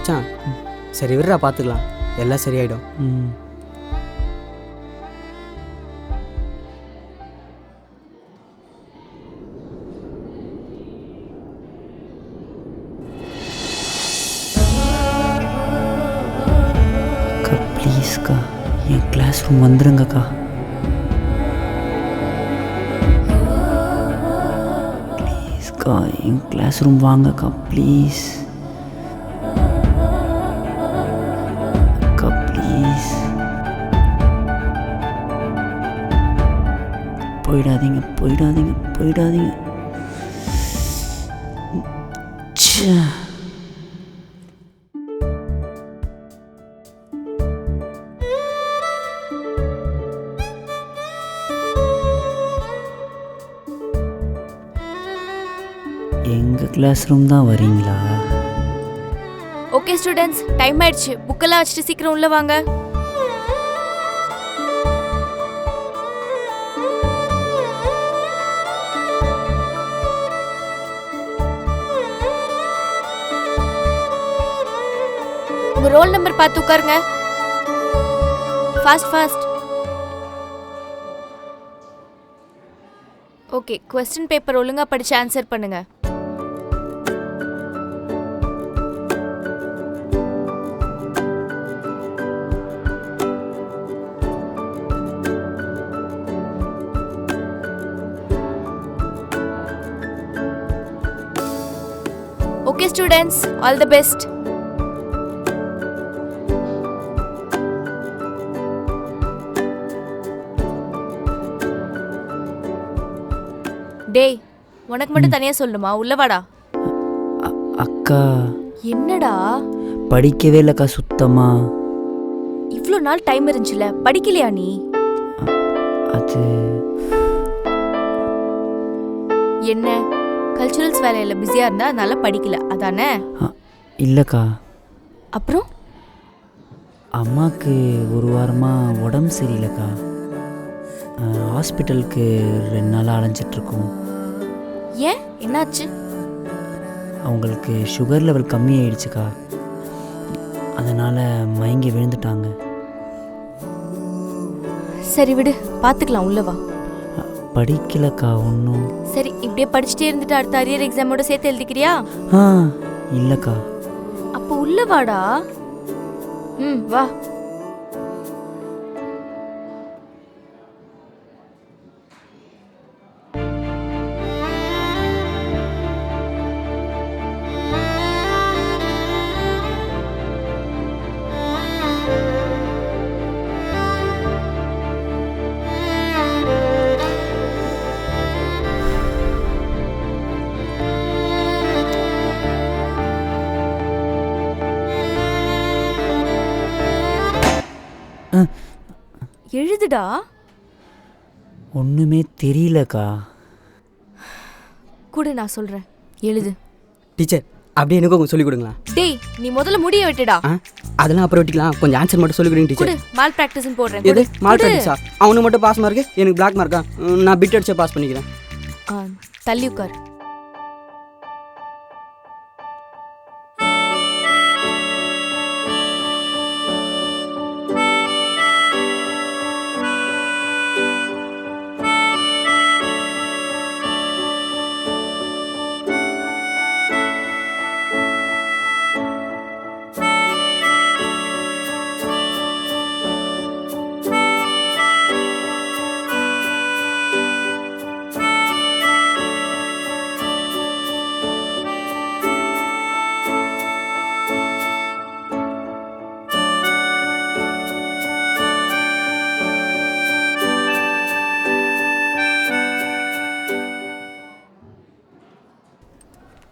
மச்சான் சரி விடுறா பார்த்துக்கலாம், எல்லாம் சரியாயிடும். அக்கா ப்ளீஸ்க்கா என் கிளாஸ் ரூம் வந்துருங்கக்கா. ப்ளீஸ்க்கா என் கிளாஸ் ரூம் வாங்கக்கா ப்ளீஸ். அக்கா ப்ளீஸ். போயிடாதீங்க போயிடாதீங்க போயிடாதீங்க. ச்சே. எங்கள் கிளாஸ் ரூம் தான் வரீங்களா? ஓகே ஸ்டூடெண்ட்ஸ், டைம் ஆயிடுச்சு. புக்கெல்லாம் வச்சுட்டு சீக்கிரம் உள்ள வாங்க. உங்க ரோல் நம்பர் பார்த்து உட்காருங்க. Fast fast. Okay, question paper ஒழுங்கா படிச்சு ஆன்சர் பண்ணுங்க. Okay students, all the best. டேய், உனக்கு மட்டும் தனியா சொல்லணுமா? உள்ள வாடா. அக்கா என்னடா படிக்கவே இல்லைக்கா சுத்தமா. இவ்ளோ நாள் டைம் இருந்துச்சுல, படிக்கலையா நீ? அது என்ன கல்ச்சுரல்ஸ் வேலையில பிஸியா இருந்தா அதனால படிக்கல அதானே? இல்லைக்கா. அப்புறம் அம்மாவுக்கு ஒரு வாரமாக உடம்பு சரியில்லைக்கா. ஹாஸ்பிட்டலுக்கு 2 நாளாக அலைஞ்சிட்ருக்கோம். ஏன், என்னாச்சு? அவங்களுக்கு சுகர் லெவல் கம்மியாயிடுச்சுக்கா, அதனால் மயங்கி விழுந்துட்டாங்க. சரி விடு, பார்த்துக்கலாம். உள்ள வா. படிக்கலக்கா ஒன்றும். சரி, இப்படியே படிச்சுட்டே இருந்துட்டு அடுத்த அரியர் எக்ஸாமோட சேர்த்து எழுதிக்கிறியா? இல்லைக்கா. அப்போ உள்ள வாடா. வா. எழுதுடா. ஒன்றுமே தெரியலக்கா. கூட நான் சொல்றேன், எழுது. டீச்சர் அப்படியே எனக்கு கொஞ்சம் சொல்லிக் கொடுங்களா? டேய், நீ முதல்ல முடிய வெட்டுடா. அதெல்லாம் அப்புறம் வெட்டிக்கலாம், கொஞ்சம் ஆன்சர் மட்டும் சொல்லிக் கொடுங்க குடு. டீச்சர். மால் பிராக்டிஸ்னு போடுறேன். எது மால் பிராக்டிஸா? அவனுக்கு மட்டும் பாஸ் மார்க்கு, எனக்கு பிளாக் மார்க்கா? நான் பிட் அடிச்சே பாஸ் பண்ணிக்கிறேன். தள்ளி உட்கார்.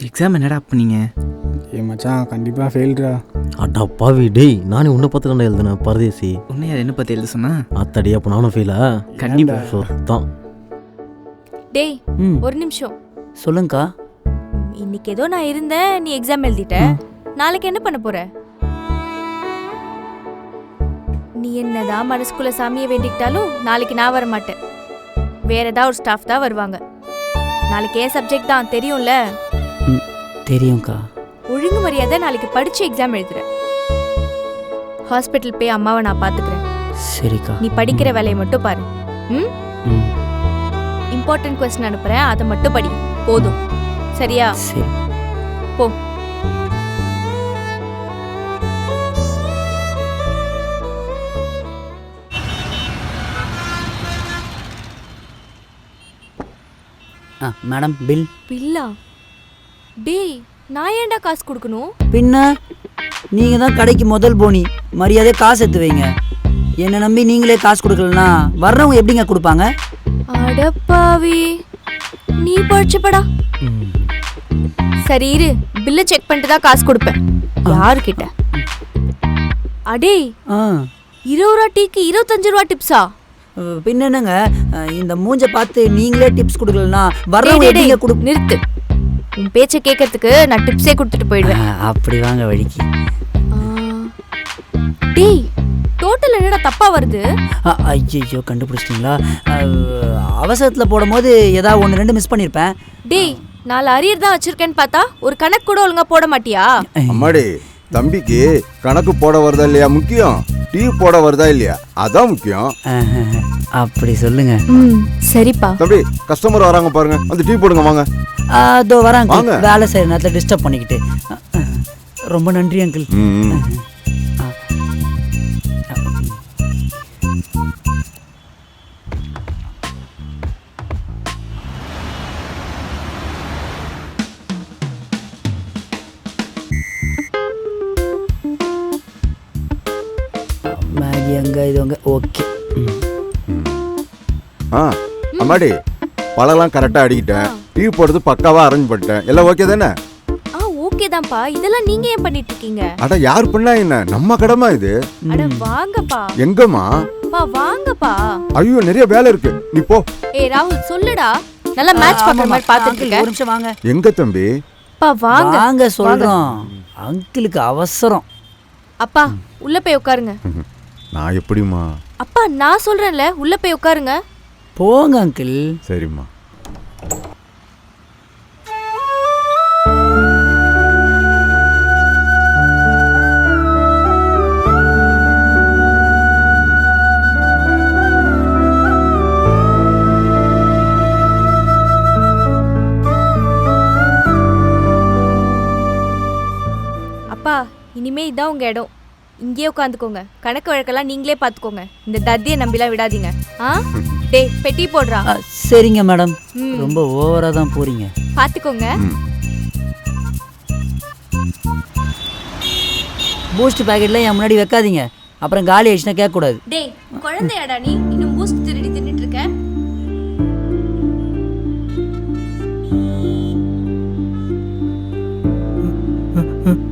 எக்ஸாம் என்னடா பண்ணீங்க? மச்சான் கண்டிப்பாக ஃபெயில்ரா. அட்டா பாவி டேய், நானே உன்னை பார்த்து கண்டா எழுதுனேன் பரதேசி. உன்னை யார் என்ன பற்றி எழுத சொன்னா? அத்தடி அப்போ நானும் ஃபெயிலா? கண்டிப்பா. சொத்தான். டேய், ஒரு நிமிஷம். சொல்லுங்கக்கா. இன்னைக்கு ஏதோ நான் இருந்தேன், நீ எக்ஸாம் எழுதிட்ட. நாளைக்கு என்ன பண்ண போற? நீ என்னதான் மனசுக்குள்ள சாமியை வேண்டிக்கிட்டாலும் நாளைக்கு நான் வர மாட்டேன். வேற ஏதாவது ஒரு ஸ்டாஃப் தான் வருவாங்க. நாளைக்கு ஏன் சப்ஜெக்ட் தான் தெரியும்ல? தெரியும்க்கா. ஒழுங்கு மரியாதை நாளைக்கு படிச்சு எக்ஸாம் எழுதுறேன். ஹாஸ்பிட்டல் போய் அம்மாவை நான் பாத்துக்கிறேன். சரிக்கா. நீ படிக்கிற வேலையை மட்டும் பாரு. ம், ம் இம்பார்ட்டன்ட் கொஸ்டின் அனுப்புறேன், அதை மட்டும் படி போதும். சரியா? சரி. போ. Madam bill. பில்லா? டேய், நான் ஏன்டா காசு கொடுக்கணும்? பின்ன நீங்கள் தான் கடைக்கு முதல் போனி, மரியாதை காசு எடுத்து வைங்க. என்னை நம்பி நீங்களே காசு கொடுக்கலனா வர்றவங்க எப்படிங்க கொடுப்பாங்க? அடப்பாவி, நீ படிச்சுப்படா. சரி இரு, பில்லை செக் பண்ணிட்டு தான் காசு கொடுப்பேன். யாருக்கிட்ட? அடே, 20 ரூபா டீக்கு 25 ரூபா டிப்ஸா? பின்ன என்னங்க, இந்த மூஞ்ச பார்த்து நீங்களே டிப்ஸ் கொடுக்கலனா வர்றவங்க எப்படிங்க கொடுப்ப? நிறுத்து. உன் பேச்சை கேட்கறதுக்கு நான் டிப்ஸே கொடுத்துட்டு போயிடுவேன். அப்படி வாங்க வழிக்கு. டேய், டோட்டல் என்னடா தப்பா வருது? ஐயோ, கண்டுபிடிச்சிட்டிங்களா? அவசரத்தில் போடும் போது ஏதாவது 1-2 மிஸ் பண்ணியிருப்பேன். டேய், 4 அரியர் தான் வச்சிருக்கேன்னு பார்த்தா ஒரு கணக்கு கூட ஒழுங்கா போட மாட்டியா? அம்மாடி, தம்பிக்கு கணக்கு போட வருதா இல்லையா முக்கியம், டீ போட வருதா இல்லையா அதான் முக்கியம். அப்படி சொல்லுங்க. சரிப்பா. தம்பி, கஸ்டமர் வராங்க பாருங்க, வந்து டீ போடுங்க வாங்க. அதோ வராங்க. வேலை செய்யற நேரத்தில் டிஸ்டர்ப் பண்ணிக்கிட்டு. ரொம்ப நன்றி அங்கிள். மேகி அங்க இது அங்க. ஓகே. அம்மாடி, பழம்லாம் கரெக்டா அடிக்கிட்டேன், டீ போடுறது பக்காவா அரேஞ்ச் பண்ணிட்டேன், எல்லாம் ஓகே தானே? ஓகே தான்ப்பா. இதெல்லாம் நீங்க ஏன் பண்ணிட்டு இருக்கீங்க? அட யார் பண்ணா என்ன, நம்ம கடமை இது. அட வாங்கப்பா. எங்கம்மா? பா வாங்கப்பா. ஐயோ, நிறைய வேலை இருக்கு, நீ போ. ஏய் ராகுல், சொல்லுடா. நல்லா மேட்ச் பண்ற மாதிரி பாத்துக்கிட்டு. ஒரு நிமிஷம் வாங்க. எங்க தம்பி? பா வாங்க. வாங்க சொல்றோம். அங்கிளுக்கு அவசரம். அப்பா உள்ள போய் உட்காருங்க. நான் எப்படிமா? அப்பா நான் சொல்றேன்ல, உள்ள போய் உட்காருங்க. போங்க அங்கிள். சரிம்மா. அப்பா, இனிமே இதான் உங்க இடம். இங்கேயே உட்காந்துக்கோங்க. கணக்கு வழக்கெல்லாம் நீங்களே பார்த்துக்கோங்க. இந்த தத்தியை நம்பிலாம் விடாதீங்க. டேய், பெட்டி போடுறா. சரிங்க மேடம். ரொம்ப ஓவரா தான் போறீங்க. பார்த்துக்கோங்க. பூஸ்ட் பாக்கெட்ல என் முன்னாடி வைக்காதீங்க, அப்புறம் காலி ஆயிடுச்சுன்னா கேட்க கூடாது. டேய், குழந்தையாடா நீ? இன்னும் பூஸ்ட் திருடி தின்னுட்டு இருக்க?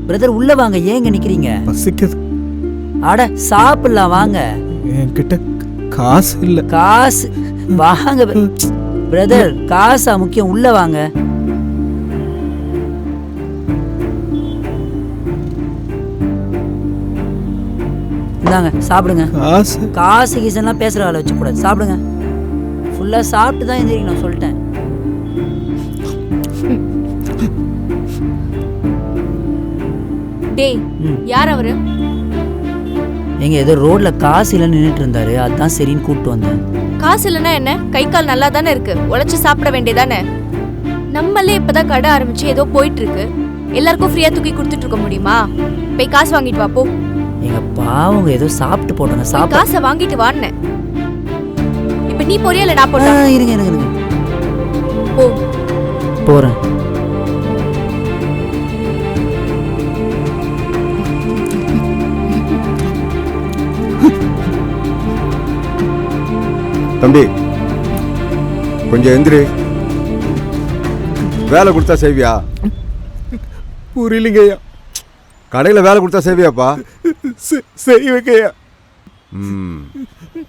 பிரதர் உள்ள வாங்க, ஏங்க நிக்கிறீங்க? பசிக்குது. அட சாப்பிடலாம் வாங்க. என்கிட்ட காசு இல்ல. காசு வாங்க பிரதர், காசா முக்கியம், உள்ள வாங்க. இந்தாங்க சாப்பிடுங்க. காசு காசு கீசெல்லாம் பேசுற ஆளை வச்சு கூடாது, சாப்பிடுங்க. ஃபுல்லா சாப்பிட்டு தான் எந்திரிக்கணும், நான் சொல்லிட்டேன். டேய், யார் அவரு? எங்க ஏதோ ரோட்ல காசு இல்லைன்னு நின்றுட்டு இருந்தாரு, அதான் சரின்னு கூப்பிட்டு வந்தேன். காசு இல்லைன்னா என்ன? கை கால் நல்லா தானே இருக்கு, உழைச்சு சாப்பிட வேண்டியதானே? நம்மளே இப்பதான் கடை ஆரம்பிச்சு ஏதோ போயிட்டு இருக்கு. எல்லாருக்கும் ஃப்ரீயா தூக்கி கொடுத்துட்டு இருக்க முடியுமா? போய் காசு வாங்கிட்டு வா போ. எங்க பாவங்க ஏதோ சாப்பிட்டு போட்டாங்க, சாப்பிட்டு காசை வாங்கிட்டு வான்னு. இப்ப நீ போறியா இல்ல நான் போறேன்? இருங்க இருங்க இருங்க, போ. போறேன். தம்பி, கொஞ்சம் எந்திரி. வேலை கொடுத்தா செய்வியா? புரியலைங்கய்யா. கடையில் வேலை கொடுத்தா செய்வியாப்பா? செய்வேங்கய்யா.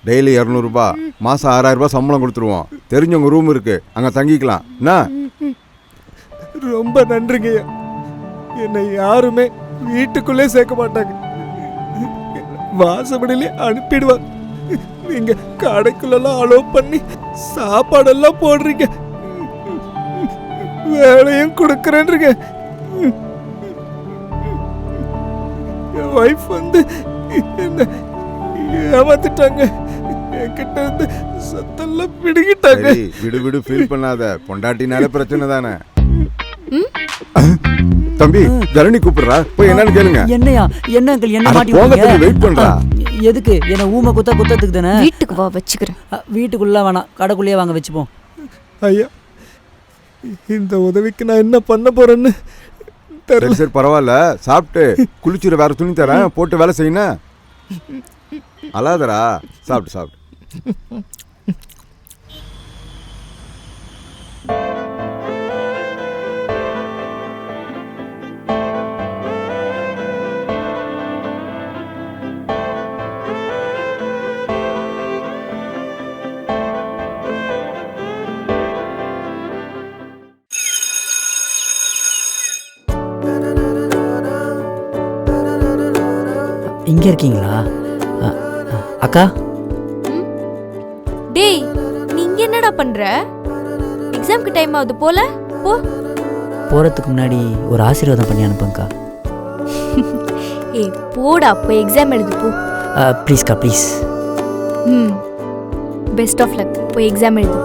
டெய்லி 200 ரூபாய், மாதம் 6000 ரூபாய் சம்பளம் கொடுத்துருவோம். தெரிஞ்சவங்க ரூம் இருக்கு, அங்கே தங்கிக்கலாம். என்ன? ரொம்ப நன்றிங்கய்யா. என்னை யாருமே வீட்டுக்குள்ளே சேர்க்க மாட்டாங்க, வாசப்படியிலே அனுப்பிடுவாங்க. நீங்க கடைக்குள்ளெல்லாம் அலோவ் பண்ணி சாப்பாடெல்லாம் போடுறீங்க, வேலையும் கொடுக்குறேன்றீங்க. ஒய்ஃப் வந்து என்ன ஏமாத்திட்டாங்க. என்கிட்ட இருந்து சத்தெல்லாம் பிடிக்கிட்டாங்க. சரி, விடு விடு, ஃபீல் பண்ணாத. பொண்டாட்டினாலே பிரச்சனை தானே. தம்பி, ஜனனி கூப்பிடுறா, போய் என்னன்னு கேளுங்க. என்னையா என்ன அங்கிள் என்ன அட, மாட்டி போங்க விட்டீங்க? தம்பி, வெயிட் பண்றா. எதுக்கு என்ன ஊமை குத்தத்துக்கு தானே? வீட்டுக்கு வா வச்சுக்கிறேன். வீட்டுக்குள்ள வேணாம், கடைக்குள்ளேயே வாங்க வச்சுப்போம். ஐயா, இந்த உதவிக்கு நான் என்ன பண்ண போறேன்னு சரி தெரியல. சரி, பரவாயில்ல. சாப்பிட்டு குளிச்சுட்டு வேற துணி தரேன், போட்டு வேலை செய்யணும். அழாதரா, சாப்பிட்டு சாப்பிட்டு. இங்க இருக்கீங்களா? அக்கா, டேய், நீ இங்க என்னடா பண்ற? எக்ஸாம்க்கு டைம் ஆகுது போல. போ. போறதுக்கு முன்னாடி ஒரு ஆசீர்வாதம் பண்ணி அனுப்புங்கக்கா. ஏய் போடா, போய் எக்ஸாம் எழுது போ. ப்ளீஸ்க்கா ப்ளீஸ். Best of luck. போய் எக்ஸாம் எழுது.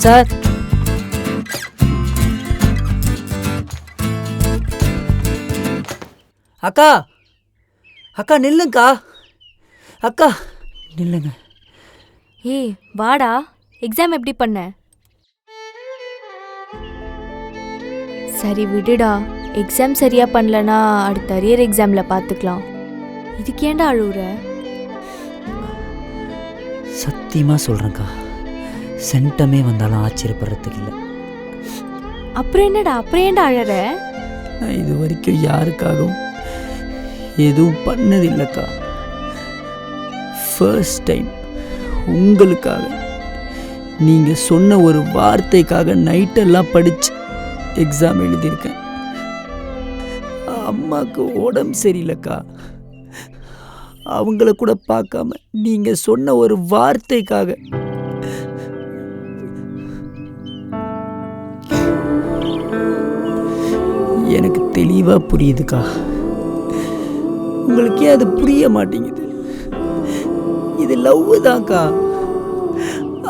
சார், அக்கா அக்கா நில்லுங்கக்கா. அக்கா நில்லுங்க. ஏய் வாடா, எக்ஸாம் எப்படி பண்ண? சரி விடுடா, எக்ஸாம் சரியா பண்ணலனா அடுத்த அரியர் எக்ஸாம்ல பார்த்துக்கலாம். இதுக்கு ஏன்டா அழுவுற? சத்தியமா சொல்றேன்க்கா, சென்டமே வந்தாலும் ஆச்சரியப்படுறதுக்கு இல்லை. அப்புறம் என்னடா, அப்புறம் ஏன்டா அழற? நான் இது வரைக்கும் யாருக்காகவும் எதுவும் பண்ணதில்லைக்கா. ஃபர்ஸ்ட் டைம் உங்களுக்காக, நீங்கள் சொன்ன ஒரு வார்த்தைக்காக நைட்டெல்லாம் படித்து எக்ஸாம் எழுதியிருக்கேன். அம்மாவுக்கு உடம்பு சரியில்லைக்கா, அவங்கள கூட பார்க்காம நீங்கள் சொன்ன ஒரு வார்த்தைக்காக எனக்கு தெளிவாக புரியுதுக்கா. உங்களுக்கே அது புரிய மாட்டேங்குது. இது லவ் தான்க்கா.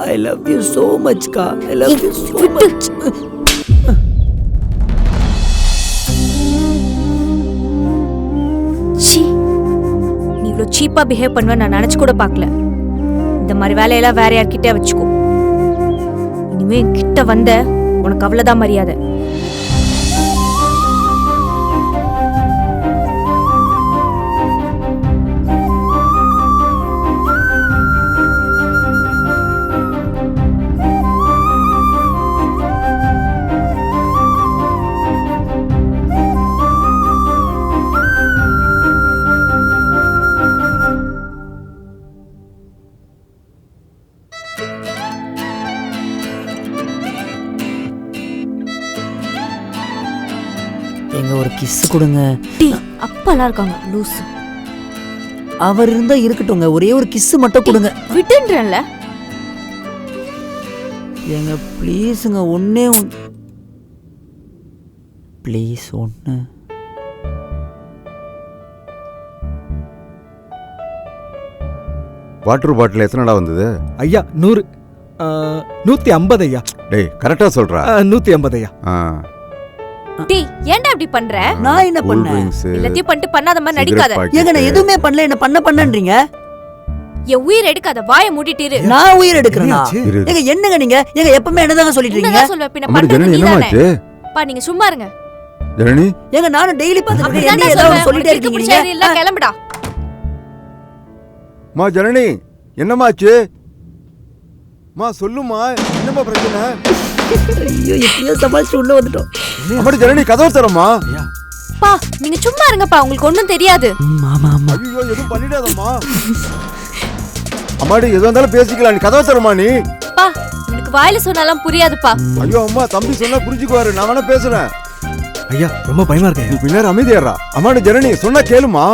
I love you so much கா. I love you so much. சீ, நீ இவ்வளோ சீப்பாக பிஹேவ் பண்ணுவேன் நான் நினச்சி கூட பார்க்கல. இந்த மாதிரி வேலையெல்லாம் வேற யார்கிட்டே வச்சுக்கோ. இனிமே கிட்ட வந்த உனக்கு அவ்வளோதான் மரியாதை. எங்க ஒரு கிஸ் கொடுங்க. டீ அப்பெல்லாம் இருக்காங்க லூஸ். அவர் இருந்தா இருக்கட்டும்ங்க, ஒரே ஒரு கிஸ் மட்டும் கொடுங்க. விட்டுன்றேன்ல. எங்க ப்ளீஸுங்க, ஒன்னே ப்ளீஸ் ஒன்று. வாட்டர் பாட்டில் எத்தனைடா வந்தது? ஐயா 100, 150 ஐயா. டேய், கரெக்டா சொல்றா. 150 ஐயா. டீ ஏன்டா இப்படி பண்ற? நான் என்ன பண்ணேன்? எல்லாத்தையும் பண்ணிட்டு பண்ணாத மாதிரி நடிக்காத. ஏங்க நான் எதுவுமே பண்ணல, என்ன பண்ணன்றீங்க? என் உயிர் எடுக்காத, வாயை மூடிட்டு இரு. நான் உயிர் எடுக்கிறேனா? என்னாச்சு? ஏங்க என்னங்க நீங்க? ஏங்க எப்பவுமே என்னதாங்க சொல்லிட்டு இருக்கீங்க? என்னதான் சொல்வ? பின்ன அம்மா, பண்றது ஜனனி நீதானே. என்னமாச்சு? பா நீங்க சும்மா இருங்க. ஜனனி, ஏங்க நானும் டெய்லி பார்த்துட்டு இருக்கேன், அப்படிதான்டா என்ன ஏதாவது சொல்வேன். சொல்லிட்டே உனக்கு இருக்கீங்க பிடிச்சது நீங்க. இல்ல, கிளம்புடா. மா ஜனனி, என்னமாச்சு? மா சொல்லுமா, என்னம்மா பிரச்சனை? ஐயோ எப்படியோ சமாளிச்சு உள்ள வந்துட்டோம். அம்மாடி ஜனனி, கதவு தரமா? பா நீங்க சும்மா இருங்கப்பா, உங்களுக்கு ஒண்ணும் தெரியாது. ஆமா ஆமா. ஐயோ எதுவும் பண்ணிடாதம்மா. அம்மாடி எதுவும் இருந்தாலும் பேசிக்கலாம். நீ கதவை தரமா நீ. பா எனக்கு வாயில சொன்னாலாம் புரியாதுப்பா. ஐயோ அம்மா, தம்பி சொன்னா புரிஞ்சுக்குவாரு. நான் வேணா பேசுறேன். ஐயா ரொம்ப பயமா நீ இருக்கேன். பின்னாடி அமைதியாரா. அம்மாடி ஜனனி சொன்னா கேளுமா.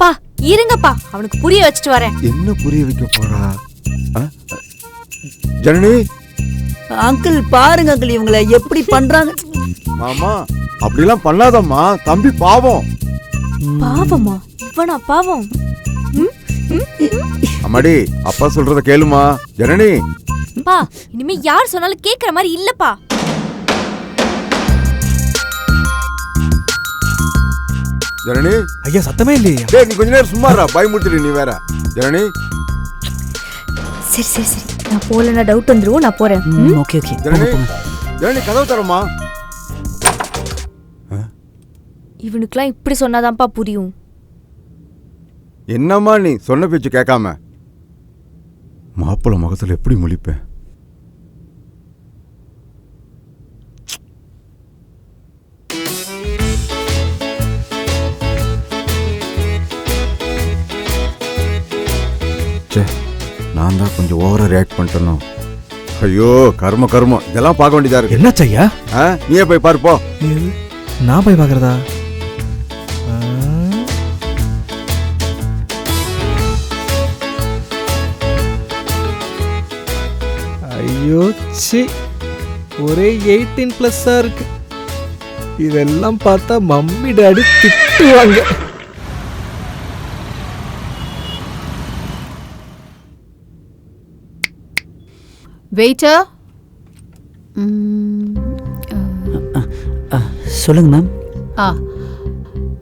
பா இருங்கப்பா, அவனுக்கு புரிய வச்சுட்டு வரேன். என்ன புரிய வைக்க போறா? ஆ? ஜனனி. அங்கிள் பாருங்க அங்கிள் இவங்கள எப்படி பண்றாங்க. மாமா அப்படிலாம் பண்ணாதம்மா, தம்பி பாவம். பாவமா? இவனா பாவம்? அம்மாடி அப்பா சொல்றத கேளுமா. ஜனனி. பா இனிமே யார் சொன்னாலும் கேக்குற மாதிரி இல்லப்பா. ஜனனி. ஐயா சத்தமே இல்லையா? டேய் நீ கொஞ்ச நேரம் சும்மாறா, பயமுறுத்திடு நீ வேற. ஜனனி. சரி சரி சரி, நான் போலன்னா டவுட் வந்துரும், நான் போறேன். Okay okay. ஜனனி. ஜனனி கதவை தரமா. இவனுக்குலாம் இப்படி சொன்னாதான்ப்பா புரியும். என்னம்மா நீ சொன்ன பேச்சு கேட்காம? மாப்பிள்ள முகத்துல எப்படி முழிப்பேன்? நான் தான் கொஞ்சம் ஓவரா ரியாக்ட் பண்ணிட்டேனோ. ஐயோ கர்மம் இதெல்லாம் பார்க்க வேண்டியதா இருக்கு. என்னாச்சு ஐயா? நீயே போய் பாரு போ. நான் போய் பாக்குறதா? ஐயோ சி, ஒரே 18+ இருக்கு. இதெல்லாம் பார்த்தா மம்மி டாடி திட்டுவாங்க. Waiter. சொல்லுங்க ma'am.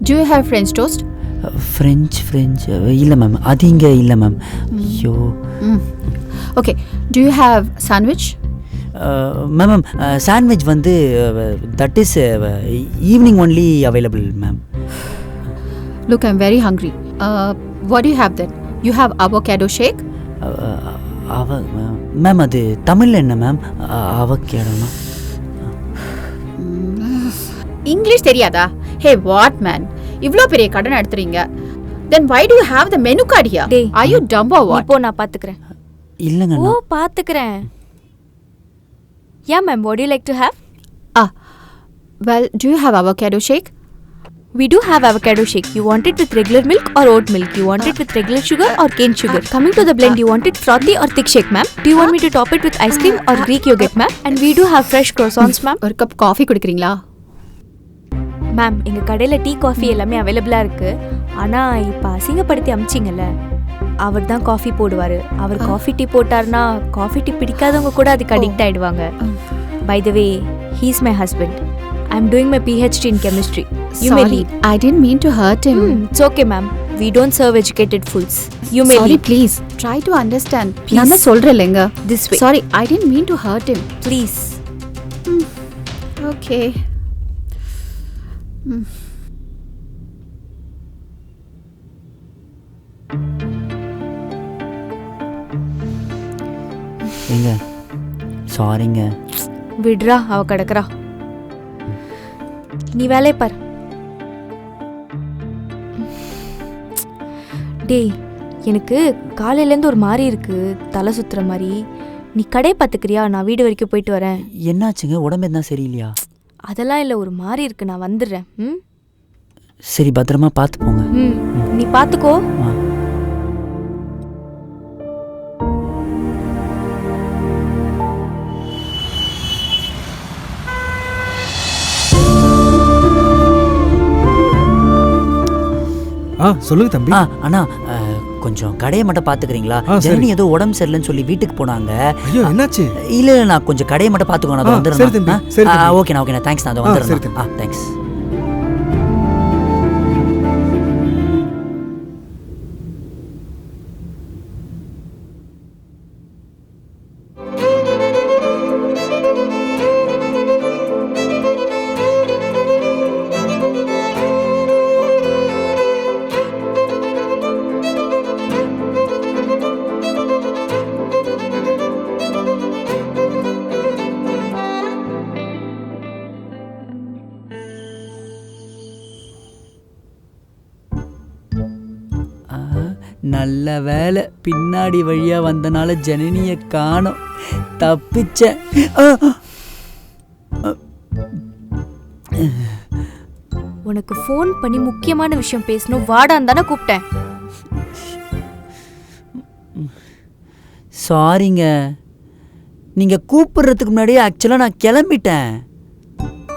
Do you have French toast? French இல்லை மேம், அது இங்கே இல்லை மேம். ஐயோ. Okay. Do you have sandwich? Ma'am sandwich வந்து that is evening only available ma'am. Look, I'm very hungry. What do you have then? You have avocado shake? Ma'am அது தமிழில் என்ன ma'am? அவகேடோனா? English தெரியாதா? Hey, what man? இவ்ளோ பெரிய கடன் எடுத்துறீங்க. Then why do you have the menu card here? Hey. Are you dumb or what? இப்போ நான் பாத்துக்கிறேன். இல்லைங்க. ஓ பாத்துக்கிறேன். Yeah ma'am, what do you like to have? Well, do you have avocado shake? We do have avocado shake. You want it with regular milk or oat milk? You want it with regular sugar or cane sugar? Coming to the blend, you want it frothy or thick shake, ma'am? Do you want me to top it with ice cream or Greek yogurt, ma'am? And we do have fresh croissants, ma'am. ஒரு cup coffee குடிக்கிறீங்களா? Ma'am எங்க கடையில tea coffee எல்லாமே அவைலபிளா இருக்கு. ஆனா இப்ப அசிங்கப்படுத்தி அமிச்சிங்கல்ல, அவர் தான் காஃபி போடுவாரு. அவர் காஃபி டீ போட்டாருன்னா காஃபி டீ பிடிக்காதவங்க கூட அதுக்கு அடிக்ட் ஆயிடுவாங்க. By the way, he's my husband. I'm doing my PhD in chemistry. You may Sorry, leave. I didn't mean to hurt him. It's okay, ma'am. We don't serve educated fools. You may Sorry, leave. please. Try to understand. Please. நான் தான் சொல்றேன் இல்லைங்க. This way. Sorry, I didn't mean to hurt him. Please. Okay. ஏங்க சாரிங்க. விட்றா, அவ கிடக்குறா. நீ வேலையை பார். டேய் எனக்கு காலையிலேருந்து ஒரு மாதிரி இருக்கு, தலை சுத்துற மாதிரி. நீ கடை பார்த்துக்கிறியா? நான் வீடு வரைக்கும் போயிட்டு வரேன். என்னாச்சுங்க? உடம்பு எதுனா சரியில்லையா? அதெல்லாம் இல்லை, ஒரு மாதிரி இருக்கு, நான் வந்துடுறேன். சரி பத்திரமா பார்த்து போங்க. நீ பார்த்துக்கோ. சொல்லுங்க தம்பி. அண்ணா கொஞ்சம் கடையை மட்டும் பார்த்துக்கிறீங்களா? சரி. ஜனனி ஏதோ உடம்பு சரியில்லைன்னு சொல்லி வீட்டுக்கு போனாங்க. ஐயோ என்னாச்சு? இல்லை நான் கொஞ்சம் கடையை மட்டும் பார்த்துக்கோங்க. நான் சரி தம்பி, சரி வந்துடுறேன். தம்பி. ஓகேண்ணா தேங்க்ஸ். நான் அதை சரி வந்துடுறேன். தம்பி. தேங்க்ஸ். நல்ல வேலை பின்னாடி வழியாக வந்தனால ஜனனியை காணோம், தப்பிச்சேன். உனக்கு ஃபோன் பண்ணி முக்கியமான விஷயம் பேசணும் வாடான்னு தானே கூப்பிட்டேன். சாரிங்க, நீங்கள் கூப்பிடுறதுக்கு முன்னாடியே ஆக்சுவலாக நான் கிளம்பிட்டேன்.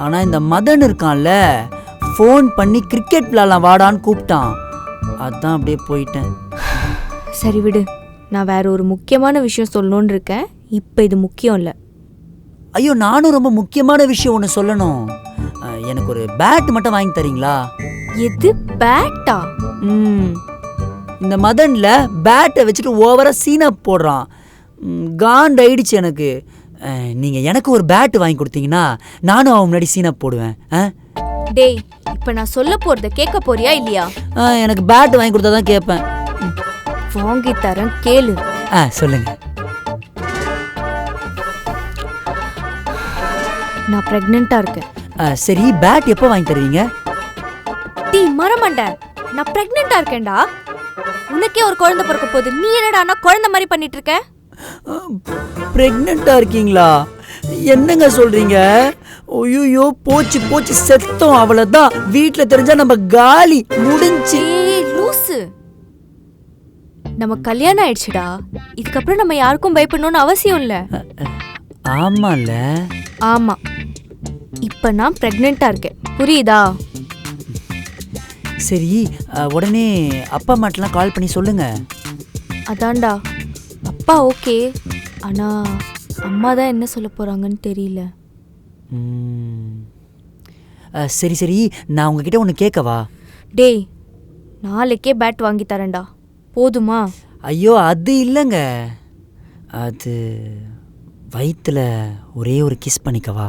ஆனால் இந்த மதன் இருக்கான்ல, ஃபோன் பண்ணி கிரிக்கெட் விளாட்லாம் வாடான்னு கூப்பிட்டான், அதான் அப்படியே போயிட்டேன். சரி விடு, நான் வேற ஒரு முக்கியமான விஷயம் சொல்லணும்னு இருக்கேன். இப்போ இது முக்கியம் இல்லை. ஐயோ, நானும் ரொம்ப முக்கியமான விஷயம் ஒன்று சொல்லணும். எனக்கு ஒரு பேட் மட்டும் வாங்கி தரீங்களா? எது பேட்டா? இந்த மதனில் பேட்டை வச்சுட்டு ஓவராக சீனா போடுறான், காண்ட் ஆயிடுச்சு எனக்கு. நீங்கள் எனக்கு ஒரு பேட் வாங்கி கொடுத்தீங்கன்னா நானும் அவன் முன்னாடி சீனா போடுவேன். டேய், இப்போ நான் சொல்ல போறத கேட்க போறியா இல்லையா? எனக்கு பேட் வாங்கி கொடுத்தா தான் கேட்பேன். வாங்கி தரேன், கேளு. சொல்லுங்க. நான் பிரெக்னெண்டா இருக்கேன். சரி, பேட் எப்போ வாங்கி தருவீங்க? டீ மரமண்ட, நான் பிரெக்னெண்டா இருக்கேன்டா. உனக்கே ஒரு குழந்தை பிறக்க போகுது, நீ என்னடா குழந்தை மாதிரி பண்ணிட்டு இருக்க? பிரெக்னெண்டா இருக்கீங்களா? என்னங்க சொல்றீங்க? ஐயோ, போச்சு போச்சு, செத்தோம், அவ்வளவுதான். வீட்டுல தெரிஞ்சா நம்ம காலி, முடிஞ்சு. லூசு, நம்ம கல்யாணம் ஆயிடுச்சுடா. இதுக்கப்புறம் நம்ம யாருக்கும் பயப்படணும்னு அவசியம் இல்ல. ஆமால. ஆமா, இப்ப நான் பிரெக்னெண்டா இருக்கேன், புரியுதா? சரி, உடனே அப்பா அம்மாட்டெல்லாம் கால் பண்ணி சொல்லுங்க. அதான்டா, அப்பா ஓகே, ஆனா அம்மா தான் என்ன சொல்ல போறாங்கன்னு தெரியல. சரி சரி, நான் உங்ககிட்ட ஒன்று கேட்கவா? டேய், நாளைக்கே பேட் வாங்கி தரேன்டா, போதுமா? ஐயோ, அது இல்லைங்க, அது வயிற்றுல ஒரே ஒரு கிஸ் பண்ணிக்கவா?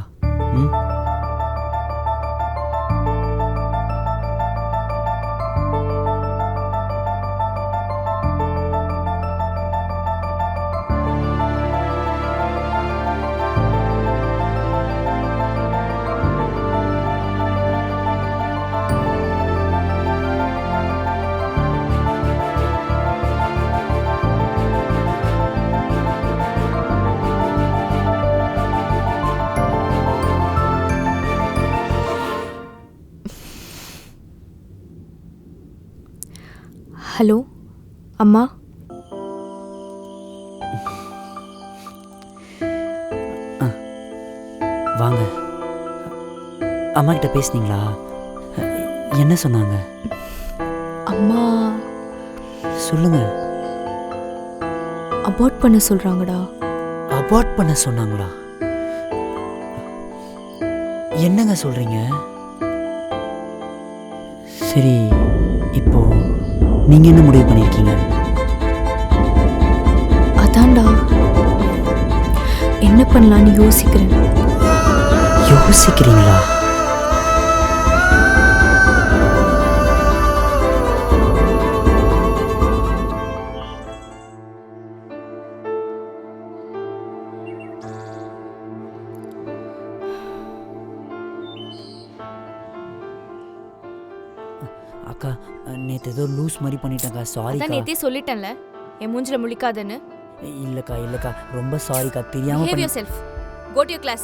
ஹலோ அம்மா. வாங்க. அம்மா கிட்ட பேசுனீங்களா? என்ன சொன்னாங்க? அம்மா சொல்லுங்க. அபார்ட் பண்ண சொல்றாங்கடா. அபார்ட் பண்ண சொன்னாங்களா? என்னங்க சொல்றீங்க? சரி, இப்போ நீங்க என்ன முடிவு பண்ணிருக்கீங்க? அதான்டா, என்ன பண்ணலான்னு யோசிக்கிறேன். யோசிக்கிறீங்களா? அக்கா, நேற்று ஏதோ லூஸ் மாதிரி பண்ணிட்டேங்க்கா, சாரிக்கா. நேத்தே சொல்லிட்டேன்ல, என் மூஞ்சில முழிக்காதன்னு. இல்லக்கா இல்லக்கா, ரொம்ப சாரிக்கா, தெரியாம Behave yourself. Go to your class.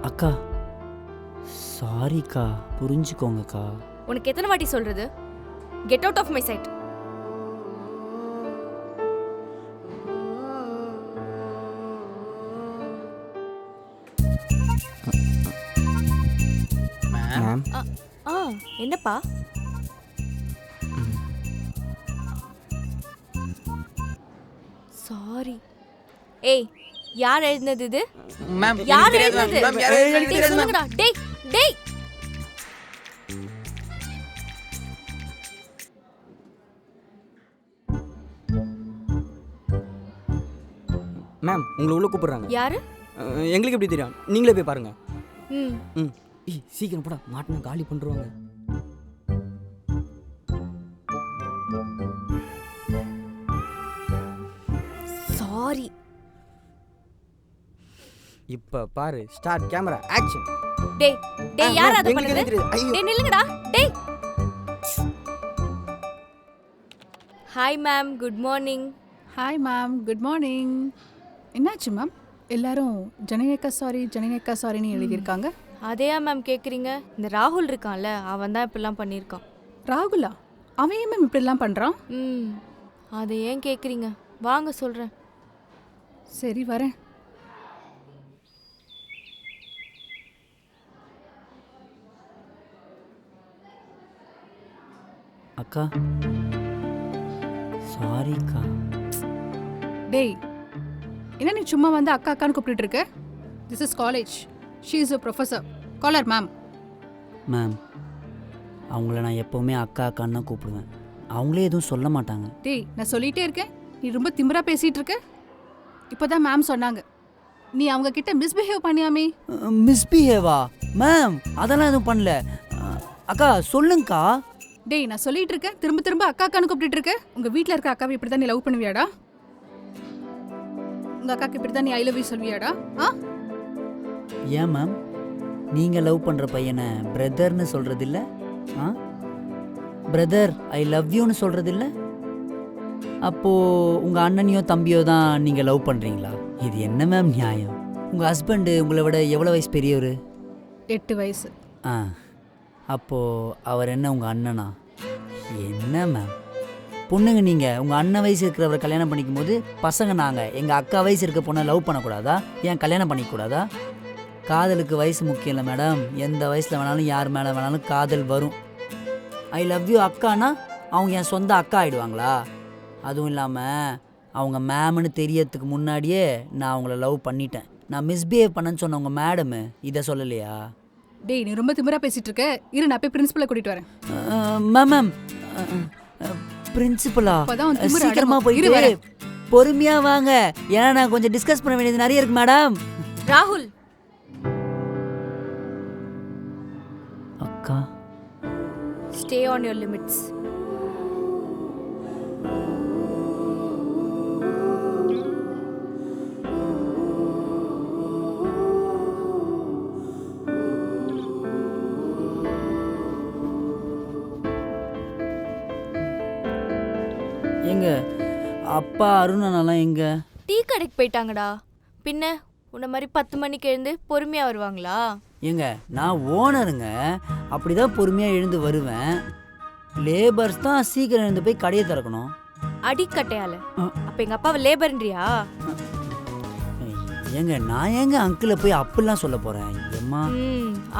அக்கா, சாரிக்கா, புரிஞ்சுக்கோங்கக்கா. உனக்கு எத்தனை வாட்டி சொல்றது? Get out of my sight. Ma'am, என்னப்பா? சாரி. ஏய், யார் எழுதுனது இது? மேம், யார் எழுதுனது? டேய், சொல்லுங்கடா. டேய் டேய், மேம் உங்களை உள்ள கூப்பிடுறாங்க. யாரு? எங்களுக்கு எப்படி தெரியும்? நீங்களே போய் பாருங்க. ம். ம். சீக்கிரம் போடா, மாட்டினா காலி பண்ணுருவாங்க. சாரி. இப்போ பாரு, ஸ்டார்ட் கேமரா ஆக்ஷன். டேய் டேய் யார் அத பண்ணது? டேய் நில்லுங்கடா. டேய். Hi ma'am, good morning. Hi ma'am, good morning. என்னாச்சு மேம்? எல்லாரும் ஜனநேக்கா சாரின்னு எழுதியிருக்காங்க. அதையா மேம் கேக்குறீங்க? இந்த ராகுல் இருக்கான்ல, அவன் தான் இப்படிலாம் பண்ணியிருக்கான். ராகுலா? அவன் ஏன் மேம் இப்படிலாம் பண்ணுறான்? அதை ஏன் கேக்குறீங்க? வாங்க சொல்கிறேன். சரி வரேன். அக்கா சாரிக்கா. டேய், என்ன நீ சும்மா வந்து அக்கா அக்கான்னு கூப்பிட்டு இருக்க? This is college. She is a professor. Call her ma'am. Ma'am, அவங்கள நான் எப்போவுமே அக்கா அக்கான்னு தான் கூப்பிடுவேன். அவங்களே எதுவும் சொல்ல மாட்டாங்க. டேய், நான் சொல்லிகிட்டே இருக்கேன், நீ ரொம்ப திமிரா பேசிகிட்டு இருக்க. இப்போ தான் மேம் சொன்னாங்க நீ அவங்க கிட்ட மிஸ்பிஹேவ் பண்ணியாமே. மிஸ்பிஹேவா? மேம் அதெல்லாம் எதுவும் பண்ணல. அக்கா சொல்லுங்கக்கா. டேய், நான் சொல்லிட்டு இருக்கேன், திரும்ப திரும்ப அக்கா அக்கான்னு கூப்பிட்டு இருக்க. உங்க வீட்டில் இருக்க அக்காவை இப்படி தான் நீ லவ் பண்ணுவியாடா? உங்க அக்காக்கு இப்படி தான் நீ ஐ லவ் யூ சொல்வியாடா? ஏன் மேம், நீங்கள் லவ் பண்ணுற பையனை பிரதர்னு சொல்கிறதில்ல? பிரதர் ஐ லவ் யூன்னு சொல்கிறதில்ல? அப்போது உங்கள் அண்ணனையோ தம்பியோ தான் நீங்கள் லவ் பண்ணுறீங்களா? இது என்ன மேம் நியாயம்? உங்கள் ஹஸ்பண்டு உங்களை விட எவ்வளோ வயசு பெரியவர்? 8 வயசு. அப்போது அவர் என்ன உங்கள் அண்ணனா? என்ன மேம் பொண்ணுங்க, நீங்கள் உங்கள் அண்ணன் வயசு இருக்கிறவரை கல்யாணம் பண்ணிக்கும் போது பசங்க நாங்கள் எங்கள் அக்கா வயசு இருக்க பொண்ணை லவ் பண்ணக்கூடாதா? ஏன் கல்யாணம் பண்ணிக்கூடாதா? காதலுக்கு வயசு முக்கியம் இல்லை மேடம். எந்த வயசில் வேணாலும் யார் மேலே வேணாலும் காதல் வரும். ஐ லவ் யூ அக்கானா அவங்க என் சொந்த அக்கா ஆகிடுவாங்களா? அதுவும் இல்லாமல் அவங்க மேம்னு தெரியறதுக்கு முன்னாடியே நான் அவங்கள லவ் பண்ணிட்டேன். நான் மிஸ்பிஹேவ் பண்ணேன்னு சொன்ன உங்கள் மேடமு இதை சொல்லலையா? டேய், நீ ரொம்ப திமிரா பேசிட்டு இருக்க. இரு, நான் போய் பிரின்சிபலை கூட்டிட்டு வரேன். மேம் பிரின்சிபலா? அப்பதான் சீக்கிரமா போயிட்டு பொறுமையா வாங்க, ஏன்னா நான் கொஞ்சம் டிஸ்கஸ் பண்ண வேண்டியது நிறைய இருக்கு மேடம். ராகுல். அக்கா ஸ்டே ஆன் யுவர் லிமிட்ஸ். எங்க அப்பா அருணாலாம் எங்க? டீ கடைக்கு போயிட்டாங்கடா. பின்ன உன்ன மாதிரி 10 மணிக்கு எழுந்து பொறுமையா வருவாங்களா? ஏங்க நான் ஓனருங்க, அப்படிதான் பொறுமையா எழுந்து வருவேன். லேபர்ஸ் தான் சீக்கிரம் எழுந்து போய் கடையை திறக்கணும். அடிக்கட்டையால அப்ப எங்க அப்பாவை லேபர்ன்றியா? ஏங்க நான் ஏங்க அங்கிளை போய் அப்படிலாம் சொல்ல போறேன்? ஏம்மா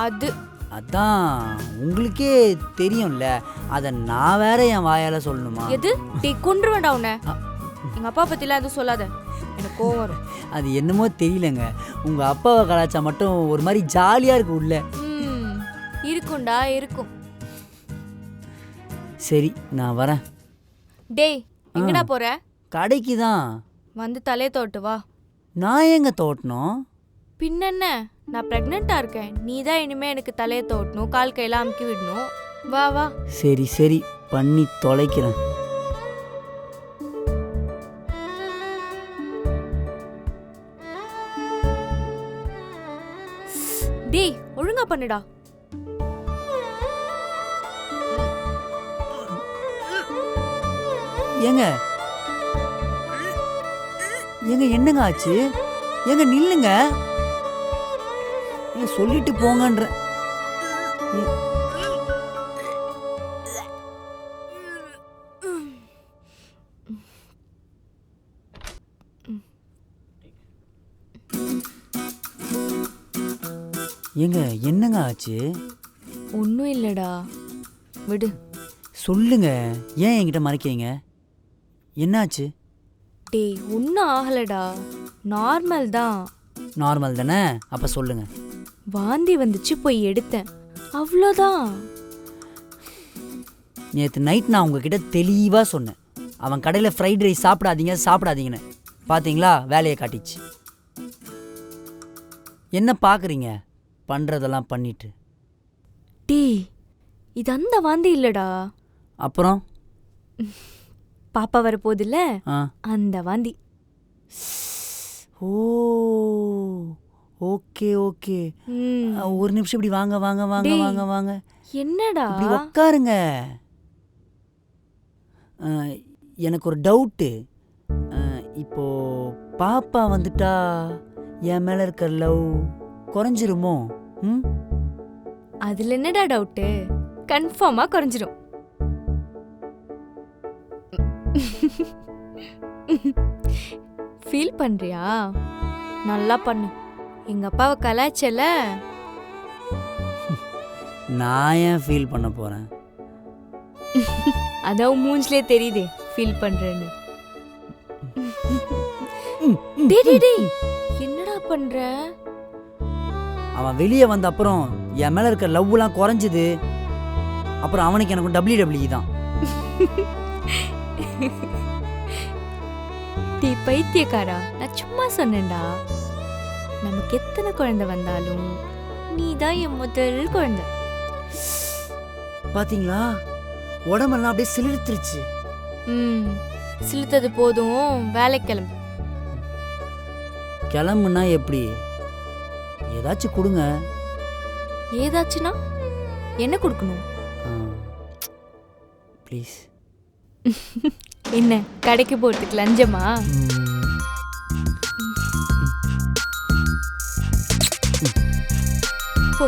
அது அதான் உங்களுக்கே தெரியும்ல, அதை நான் வேற என் வாயால சொல்லணுமா? எது? டீ கொன்றுவேண்டா உன்னை. எங்க அப்பா பத்திலாம் எதுவும் சொல்லாத, எனக்கு கோவம் வரும். அது என்னமோ தெரியலங்க, உங்க அப்பாவை கலாச்சா மட்டும் ஒரு மாதிரி ஜாலியா இருக்கு உள்ள. இருக்கும்டா இருக்கும். சரி நான் வரேன். டேய் எங்கடா போற? கடைக்கு தான். வந்து தலையை தோட்டு வா. நான் எங்க தோட்டணும்? பின்னென்ன, நான் பிரெக்னெண்டா இருக்கேன். நீ தான் இனிமே எனக்கு தலையை தோட்டணும், கால் கையெல்லாம் அமுக்கி விடணும். வா வா. சரி சரி பண்ணி தொலைக்கிறேன். டேய் ஒழுங்கா பண்ணுடா. ஏங்க ஏங்க என்னங்க ஆச்சு? ஏங்க நில்லுங்க, சொல்லிட்டு போங்கன்ற. ஏங்க என்னங்க ஆச்சு? ஒன்றும் இல்லைடா, விடு. சொல்லுங்க, ஏன் என்கிட்ட மறைக்கிறீங்க? என்னாச்சு? டேய் ஒன்றும் ஆகலடா, நார்மல் தான். நார்மல் தானே? அப்போ சொல்லுங்க. வாந்தி வந்துச்சு, போய் எடுத்தேன், அவ்வளோதான். நேற்று நைட் நான் உங்ககிட்ட தெளிவாக சொன்னேன், அவன் கடையில் ஃப்ரைட் ரைஸ் சாப்பிடாதீங்கன்னு. பார்த்தீங்களா, வேலையை காட்டிச்சு. என்ன பார்க்குறீங்க? பண்ணுறதெல்லாம் பண்ணிட்டு. டேய் இது அந்த வாந்தி இல்லைடா. அப்புறம் பாப்பா வரப்போதில்ல, ஆ அந்த வாந்தி. ஓ ஓகே ஓகே. ம். ஒரு நிமிஷம் இப்படி வாங்க வாங்க வாங்க டேய். வாங்க வாங்க. என்னடா இப்படி உட்காருங்க. எனக்கு ஒரு டவுட்டு. இப்போ பாப்பா வந்துட்டா என் மேல இருக்கிற லவ் குறைஞ்சிருமோ? ம் அதுல என்னடா டவுட்டு? கன்ஃபார்மா குறைஞ்சிரும். ஃபீல் பண்றியா? நல்லா பண்ணு. எங்க அப்பாவை கலாய்ச்சல. நான் ஏன் ஃபீல் பண்ண போறேன்? அதான் மூஞ்சிலே தெரியுதே ஃபீல் பண்றேன்னு. டேய் டேய் டேய், என்னடா பண்ற? அவன் வெளியே வந்த அப்புறம் என் மேல இருக்க லவ்லாம் குறைஞ்சுது. அப்புறம் அவனுக்கு எனக்கு WWE தான். டீ பைத்தியக்காரா, நான் சும்மா சொன்னேன்டா. நமக்கு எத்தனை குழந்தை வந்தாலும் நீ தான் என் முதல் குழந்தை. பாத்தீங்களா, உடம்பெல்லாம் அப்படியே சிலிர்த்துருச்சு. ம், சிலுத்தது போதும், வேலைக்கு கிளம்பு. கிளம்புனா எப்படி? ஏதாச்சும் கொடுங்க. ஏதாச்சுன்னா என்ன கொடுக்கணும்? ப்ளீஸ். என்ன கடைக்கு போறதுக்கு லஞ்சமா? போ.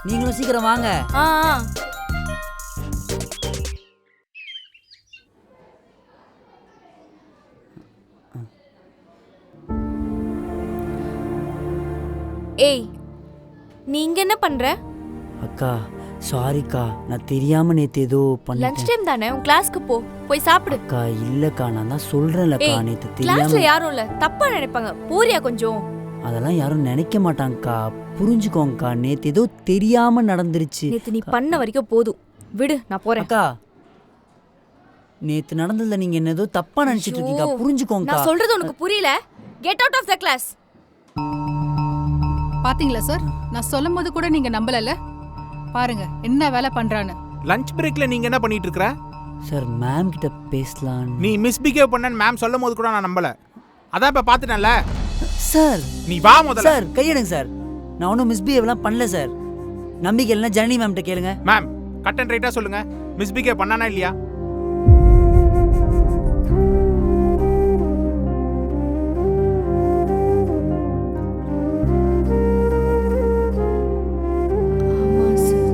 நீங்களும் சீக்கிரம் வாங்க. ஆ ஆ. ஏய், நீங்க என்ன பண்ற? அக்கா சாரிக்கா, நான் தெரியாம நேத்து ஏதோ லஞ்ச் பண்ணிட்டேன். டைம் தானே, உன் கிளாஸ்க்கு போ, போய் சாப்பிடு. அக்கா இல்லக்கா, நான் தான் சொல்றேன்லக்கா, ஏய், நேத்து கிளாஸ்ல தெரியாம. யாரும் இல்ல, தப்பா நினைப்பாங்க. போறியா கொஞ்சம்? அதெல்லாம் யாரும் நினைக்க மாட்டாங்கக்கா, புரிஞ்சுக்கோங்கக்கா. நேத்து ஏதோ தெரியாம நடந்துருச்சு. நேத்து நீ பண்ண வரைக்கும் போதும், விடு, நான் போறேன். அக்கா நேத்து நடந்ததுல நீங்க என்ன ஏதோ தப்பா நினைச்சிட்டு இருக்கீங்க, ஐயோ, புரிஞ்சுக்கோங்கக்கா. நான் சொல்றது உனக்கு புரியல? Get out of the class. பாத்தீங்களா சார், நான் சொல்லும் போது கூட நீங்க நம்பலல. பாருங்க என்ன வேலை பண்றான்னு. லஞ்ச் பிரேக்ல நீங்க என்ன பண்ணிட்டு இருக்கற? சார் மேம் கிட்ட பேசலாம். நீ மிஸ்பிஹேவ் பண்ணன்னு மேம் சொல்லும் போது கூட நான் நம்பல. அதான் இப்ப பாத்துட்டேன்ல. சார் நீ வா முதல்ல. சார் கையெடுங்க சார், நான் ஒன்றும் மிஸ்பிஹேவ்லாம் பண்ணல சார். நம்பிக்கை இல்லைன்னா ஜனனி மேம்கிட்ட கேளுங்க. மேம் கட் அண்ட் ரைட்டா சொல்லுங்க, மிஸ்பிஹேவ் பண்ணானா இல்லையா? ஆமா சார்.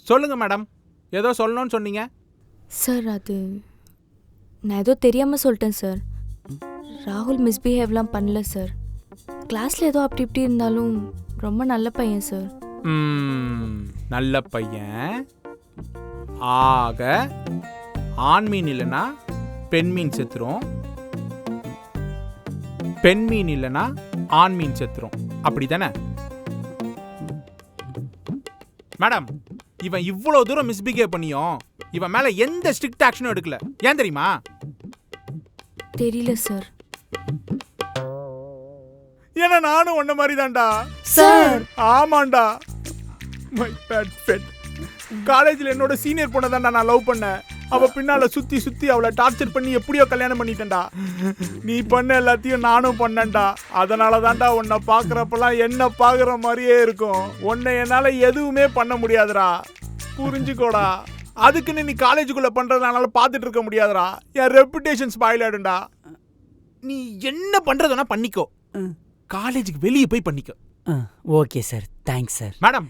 சொல்லுங்க மேடம், ஏதோ சொல்லணும்னு சொன்னீங்க. சார் அது நான் ஏதோ தெரியாம சொல்லிட்டேன் சார். ராகுல் மிஸ்பிஹேவ்லாம் பண்ணல சார். கிளாஸ்ல ஏதோ அப்படி இப்படி இருந்தாலும் ரொம்ப நல்ல பையன் சார். நல்ல பையன். ஆக ஆண் மீன் இல்லைன்னா பெண் மீன் செத்துரும், பெண் மீன் இல்லைன்னா ஆண் மீன் செத்துரும், அப்படிதானே மேடம்? இவன் இவ்வளவு தூரம் மிஸ்பிஹேவ் பண்ணியும் இவன் மேல எந்த ஸ்ட்ரிக்ட் ஆக்ஷனும் எடுக்கல. ஏன் தெரியுமா? தெரியல சார். ஏன்னா நானும் உன்ன மாதிரி தான்டா சார். ஆமாண்டா, மை பேட் ஃபெட். காலேஜ்ல என்னோட சீனியர் பொண்ணை தான்டா நான் லவ் பண்ணேன். அவ பின்னால சுத்தி சுத்தி அவளை டார்ச்சர் பண்ணி எப்படியோ கல்யாணம் பண்ணிட்டேன்டா. நீ பண்ண எல்லாத்தையும் நானும் பண்ணேன்டா. அதனால தான்டா உன்னை பாக்குறப்பெல்லாம் என்ன பாக்குற மாதிரியே இருக்கும். உன்னை என்னால எதுவுமே பண்ண முடியாதுடா, புரிஞ்சுக்கோடா. அதுக்குன்னு நீ காலேஜுக்குள்ள பண்றதுனால பார்த்துட்டு இருக்க முடியாதுடா. என் ரெப்புடேஷன் ஸ்பாயில் ஆயிடும்டா. நீ என்ன பண்றதுனா பண்ணிக்கோ, காலேஜுக்கு வெளியே போய் பண்ணிக்கோ. Okay sir, thanks sir. Madam,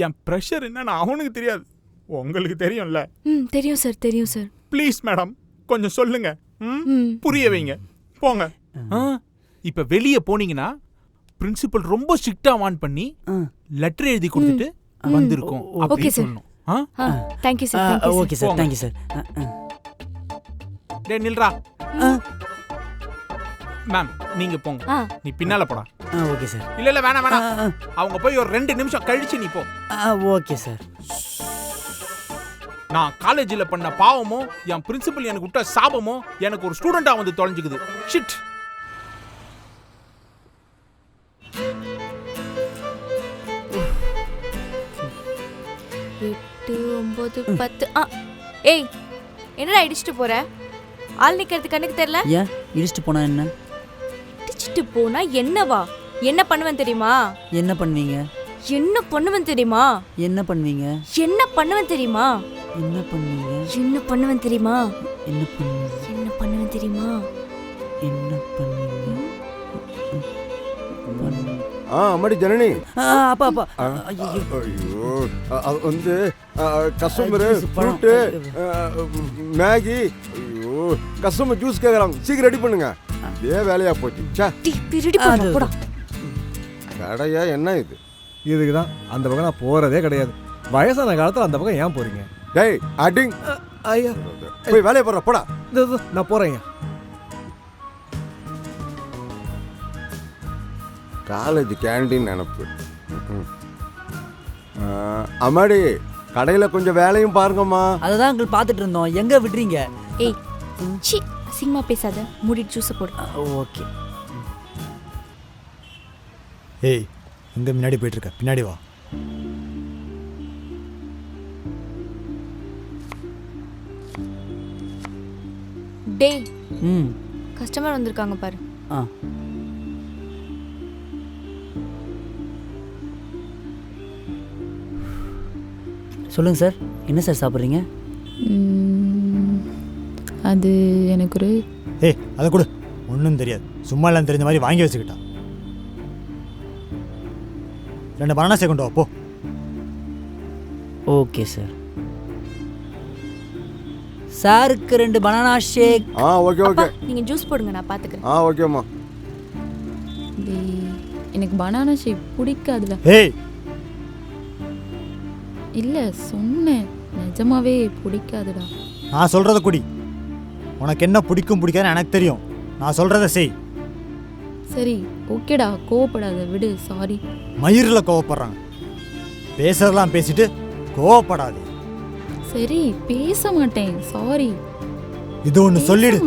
என் ப்ரெஷர் என்னன்னு அவனுக்கு தெரியாது, உங்களுக்கு தெரியும்ல. தெரியும் சார், தெரியும் சார். ப்ளீஸ் மேடம், கொஞ்சம் சொல்லுங்க, புரிய வைங்க, போங்க. இப்ப வெளியே போனீங்கன்னா பிரின்சிபல் ரொம்ப ஸ்ட்ரிக்டா வார்ன் பண்ணி லெட்டர் எழுதி கொடுத்துட்டு வந்திருக்கோம் அப்படி சொல்லணும். Thank you sir. Okay sir, thank you sir. டேய் நில்றா. மேம் நீங்க போங்க, நீ பின்னால போடா. Okay sir. இல்ல வேணாம் வேணாம், அவங்க போய் ஒரு 2 நிமிஷம் கழிச்சு நீ போ. Okay sir. நான் காலேஜ்ல பண்ண பாவமோ என் பிரின்சிபல் எனக்கு விட்ட சாபமோ எனக்கு ஒரு ஸ்டூடெண்டா வந்து தொலைஞ்சுக்குது. ஷிட். எட்டு 9 10. ஏய், என்னடா இடிச்சிட்டு போற? ஆள் நிக்கிறது கண்ணுக்கு தெரியல? ஏன் இடிச்சிட்டு போனா என்ன? இடிச்சிட்டு போனா என்னவா? என்ன பண்ணுவேன் தெரியுமா? என்ன பண்ணுவீங்க? என்ன பண்ணுவேன் தெரியுமா? என்ன பண்ணுவீங்க? என்ன பண்ணுவேன் தெரியுமா? என்ன பண்ணுவீங்க? என்ன பண்ணுவேன் தெரியுமா? என்ன பண்ணுவீங்க? என்ன பண்ணுவேன் தெரியுமா? என்ன பண்ணுவீங்க? அம்மாடி ஜனனி. அப்பா அப்பா. ஐயோ, அது வந்து கஸ்டமரு ஃப்ரூட்டு மேகி. ஐயோ, கஸ்டமர் ஜூஸ் கேட்குறாங்க, சீக்கிரம் ரெடி பண்ணுங்க. இதே வேலையா போச்சு. கடையா என்ன இது? இதுக்கு தான் அந்த பக்கம் நான் போகிறதே கிடையாது. வயசான காலத்தில் அந்த பக்கம் ஏன் போகிறீங்க? டேய் அடிங். ஐயா, போய் வேலையை போடுற போடா. நான் போகிறேங்க. காலேஜ் கேண்டீன் நினப்பு. அம்மாடி, கடையில் கொஞ்சம் வேலையும் பாருங்கம்மா. அதை தான் உங்களுக்கு பார்த்துட்டு இருந்தோம், எங்கே விடுறீங்க? ஏய் சி, அசிங்கமா பேசாத, மூடிட்டு ஜூஸ் போடு. ஓகே. ஏய், எங்கே முன்னாடி போயிட்டுருக்க? பின்னாடி வா. டேய், கஸ்டமர் வந்திருக்காங்க பாரு. சொல்லுங்க சார், என்ன சார் சாப்பிட்றீங்க? அது எனக்கு ஒரு ஏய், அதை கொடு. ஒன்றும் தெரியாது, சும்மா எல்லாம் தெரிஞ்ச மாதிரி வாங்கி வச்சுக்கிட்டான். 2 பனானா ஷேக் கொண்டு வா போ. Okay sir. சாருக்கு 2 பனானா ஷேக். Okay okay. நீங்க ஜூஸ் போடுங்க, நான் பாத்துக்கிறேன். ஓகேம்மா. எனக்கு பனானா ஷேக் பிடிக்காதுல. ஏய், இல்ல சொன்னேன், நிஜமாவே பிடிக்காதுடா. நான் சொல்கிறத குடி. உனக்கு என்ன பிடிக்கும் பிடிக்காதுன்னு எனக்கு தெரியும். நான் சொல்கிறத செய். சரி ஓகேடா, கோவப்படாத, விடு. சாரி. மயிரில் கோவப்படுறாங்க. பேசுறதெல்லாம் பேசிட்டு கோவப்படாது. சரி பேச மாட்டேன், சாரி. இது ஒன்று சொல்லிடு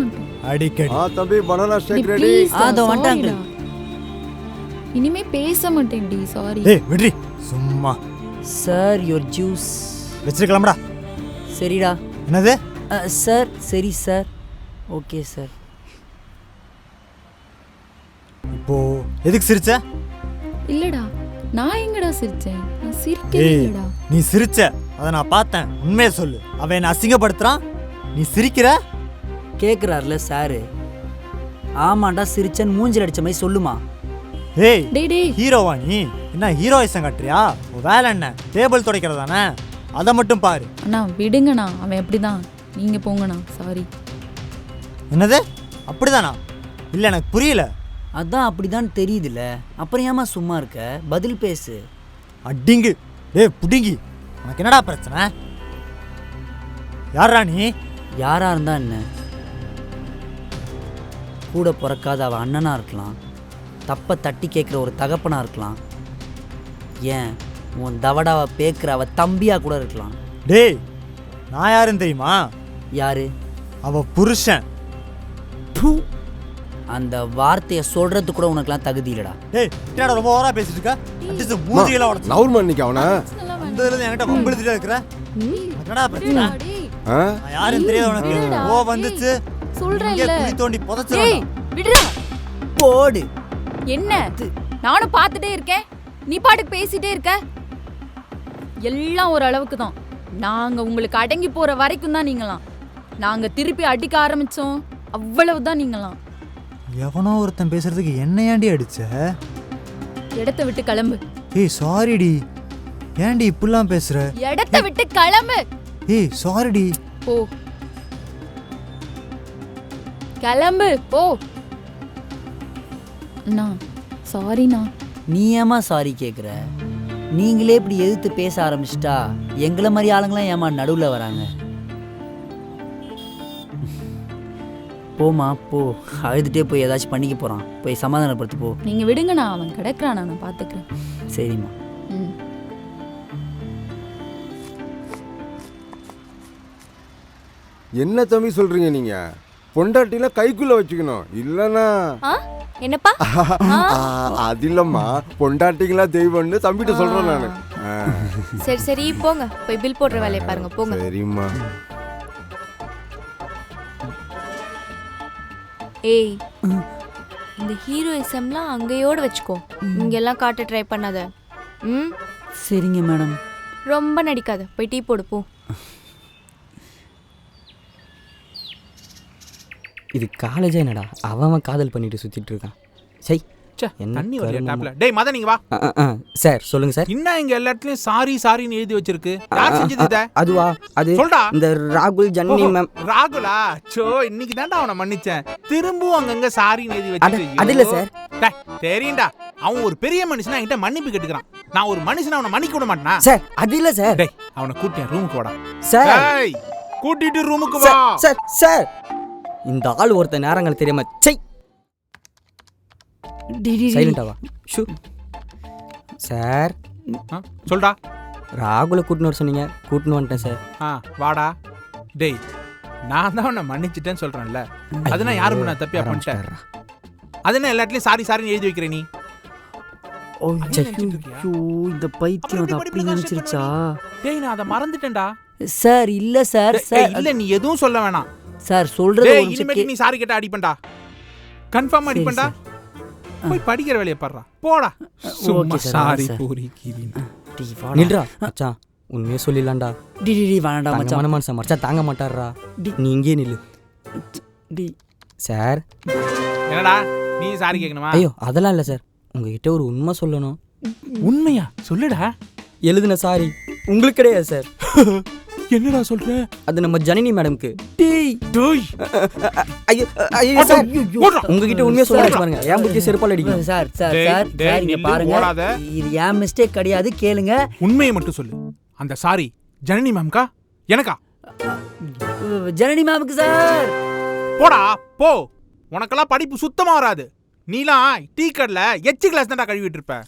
அடிக்கடி. தம்பி, பனானா ஷேக் ரெடி. அதோ வந்துட்டாங்க. இனிமே பேச மாட்டேன்டி, சாரி. ஏய் விட்ரி, சும்மா. Sir your juice. வச்சிருக்கலாம்டா. சரிடா. என்னது? சார் சரி சார். Okay sir. இப்போ எதுக்கு சிரிச்ச? இல்லடா, நான் எங்கடா சிரிச்சேன்? நான் சிரிக்கவே இல்லடா. நீ சிரிச்ச, அதை நான் பார்த்தேன். உண்மையை சொல்லு. அவன் என்ன அசிங்கப்படுத்துறான், நீ சிரிக்கிற. கேட்குறாருல சாரு. ஆமாண்டா சிரிச்சன் மூஞ்சில் அடிச்ச மாதிரி சொல்லுமா. ஏய் டேய், ஹீரோவா நீ? என்ன ஹீரோயிசம் காட்டுறியா? வேலை என்ன? டேபிள் துடைக்கிறதானே, அதை மட்டும் பாரு. அண்ணா விடுங்கண்ணா, அவன் எப்படிதான். நீங்க போங்கண்ணா, சாரி. என்னது? அப்படிதானா? இல்லை, எனக்கு புரியல. அதான் அப்படிதான் தெரியுதுல்ல, அப்புறம் ஏமா சும்மா இருக்க? பதில் பேசு. அடிங்கு. ஏய் புடிங்கி, உனக்கு என்னடா பிரச்சனை? யாரா நீ? யாரா இருந்தா என்ன? கூட பிறக்காத அவ அண்ணனா இருக்கலாம், தப்ப தட்டி கேட்குற ஒரு தகப்பனா இருக்கலாம், ஏன் உன் தவடாவை பேக்குற அவ தம்பியா கூட இருக்கலாம். டேய், நான் யாருன்னு தெரியுமா? யாரு? அவ புருஷன். அந்த வார்த்தையை சொல்றது கூட உனக்குலாம் தகுதி இல்லடா. டேய், என்னடா ரொம்ப ஓவரா பேசிட்டு இருக்க? அடிச்சு மூஞ்சில உடைச்சு. நவுர்மா இன்னைக்கு அவனை. அந்த இதுல என்கிட்ட வம்பிழுத்துட்டே இருக்கற. என்னடா பிரச்சனை? நான் யாருன்னு தெரியாது உனக்கு? ஓ வந்துச்சு. சொல்றேன்ல. குழி தோண்டி புதைச்சறடா. டேய் விடுடா. போடு. என்ன? நானும் பார்த்துட்டே இருக்கேன், நீ பாட்டுக்கு பேசிட்டே இருக்க. எல்லாம் ஒரு அளவுக்கு தான். நாங்க உங்களுக்கு அடங்கி போற வரைக்கும் தான் நீங்களாம். நாங்க திருப்பி அடிக்க ஆரம்பிச்சோம், அவ்வளவுதான் நீங்களாம். எவனோ ஒருத்தன் பேசுறதுக்கு என்ன ஏன்டி அடிச்ச? இடத்த விட்டு கிளம்பு. ஏய் சாரிடி. ஏன்டி இப்படிலாம் பேசுற? இடத்த விட்டு கிளம்பு. ஏய் சாரிடி. போ. கிளம்பு போ. அண்ணா சாரிண்ணா. நீ ஏமா சாரி கேட்குற? நீங்களே இப்படி எதிர்த்து பேச ஆரம்பிச்சிட்டா எங்களை மாதிரி ஆளுங்களாம் ஏமா நடுவில் வராங்க? போமா போ, அழுதுகிட்டே போய் ஏதாச்சும் பண்ணிக்க போகிறான், போய் சமாதானப்படுத்து போ. நீங்க விடுங்கண்ணா, அவன் கிடக்குறான், நான் பார்த்துக்கிறேன். சரிம்மா. என்ன தம்பி சொல்றீங்க நீங்க? பொண்டாட்டில கைக்குள்ள வச்சுக்கணும், இல்லனா என்னப்பா? அது இல்லம்மா, பொண்டாட்டிங்களா தெய்வம்னு தம்பிட்ட சொல்றேன் நானு. சரி சரி போங்க, போய் பில் போடுற வேலையை பாருங்க போங்க. சரிம்மா. ஏய், இந்த ஹீரோயிசம்லாம் அங்கேயோட வச்சுக்கோ, இங்கெல்லாம் காட்ட ட்ரை பண்ணாத. ம் சரிங்க மேடம். ரொம்ப நடிக்காத, போய் டீ போடு போ. இது காலேஜே என்னடா, அவன் காதல் பண்ணிட்டு சுத்திட்டு இருக்கான். சை தண்ணி வரல டாப்ல. டேய் மதன் நீங்க வா. சார் சொல்லுங்க சார். இன்ன இங்க எல்லா இடத்துலயும் சாரி சாரின்னு எழுதி வச்சிருக்கு. யார் செஞ்சது இத? அதுவா? அது சொல்டா. இந்த ராகுல் ஜன்னி மேம். ராகுலா? சோ இன்னைக்கு தான்டா அவனை மன்னிச்சேன். திரும்பவும் அங்கங்க சாரின்னு எழுதி வச்சிட்டு. அது இல்ல சார். டேய் தெரியும்டா, அவன் ஒரு பெரிய மனுஷனா என்கிட்ட மன்னிப்பு கேட்டுக்கறான். நான் ஒரு மனுஷனா அவனை மன்னிக்க விட மாட்டேனா? சார் அது இல்ல சார். டேய் அவனை கூட்டி ரூமுக்கு வாடா. சார் டேய் கூட்டிட்டு ரூமுக்கு வா. சார் சார் இந்த ஆள் ஒருத்த நேரங்கள் தெரியாம சை சைலண்டாவா. ஷூ சார் சொல்டா. ராகுல கூட்டின்னு வர சொன்னீங்க, கூட்டின்னு வந்துட்டேன் சார். வாடா. டேய் நான் தான் உன்னை மன்னிச்சிட்டேன்னு சொல்றேன்ல, அது நான் யாரும் நான் தப்பியா பண்ணிட்டேன். அது என்ன எல்லா இடத்துலயும் சாரி சாரின்னு எழுதி வைக்கிற நீ? இந்த பைத்தியம் அதை அப்படி நினைச்சிருச்சா? டேய் நான் அதை மறந்துட்டேன்டா. சார் இல்ல சார். சார் இல்ல நீ எதுவும் சொல்ல வேணாம் சார். சொல்றது இனிமேட்டு நீ சாரி கேட்டா அடிப்பண்டா, கன்ஃபார்ம் அடிப்பண்டா. போய் படிக்கிற வேலையை பாடுறா போடா. சும்மா சாரி பூரி கீரின் நில்றா மச்சான், உண்மையே சொல்லிடலாம்டா. டிடி வேணாம்டா மச்சான். மனசா மச்சான் தாங்க மாட்டாரா. நீ இங்கே நில்லு. சார் என்னடா நீ சாரி கேட்கணுமா? ஐயோ அதெல்லாம் இல்லை சார், உங்ககிட்ட ஒரு உண்மை சொல்லணும். உண்மையா? சொல்லுடா. எழுதுன சாரி உங்களுக்கு கிடையாது சார். என்னடா சொல்ற? அது நம்ம ஜனனி மேடம்க்கு. உங்ககிட்ட உண்மையா சொல்ல பாருங்க, ஏன் புத்தி செருப்பால் அடிக்கும். சார் சார் சார் சார் இங்க பாருங்க, இது ஏன் மிஸ்டேக் கிடையாது, கேளுங்க. உண்மையை மட்டும் சொல்லு. அந்த சாரி ஜனனி மேம்கா எனக்கா? ஜனனி மேம்க்கு சார். போடா போ, உனக்கெல்லாம் படிப்பு சுத்தமா வராது. நீலாம் டீ கடைல எச்சி கிளாஸ் தான்டா கழுவிட்டு இருப்ப.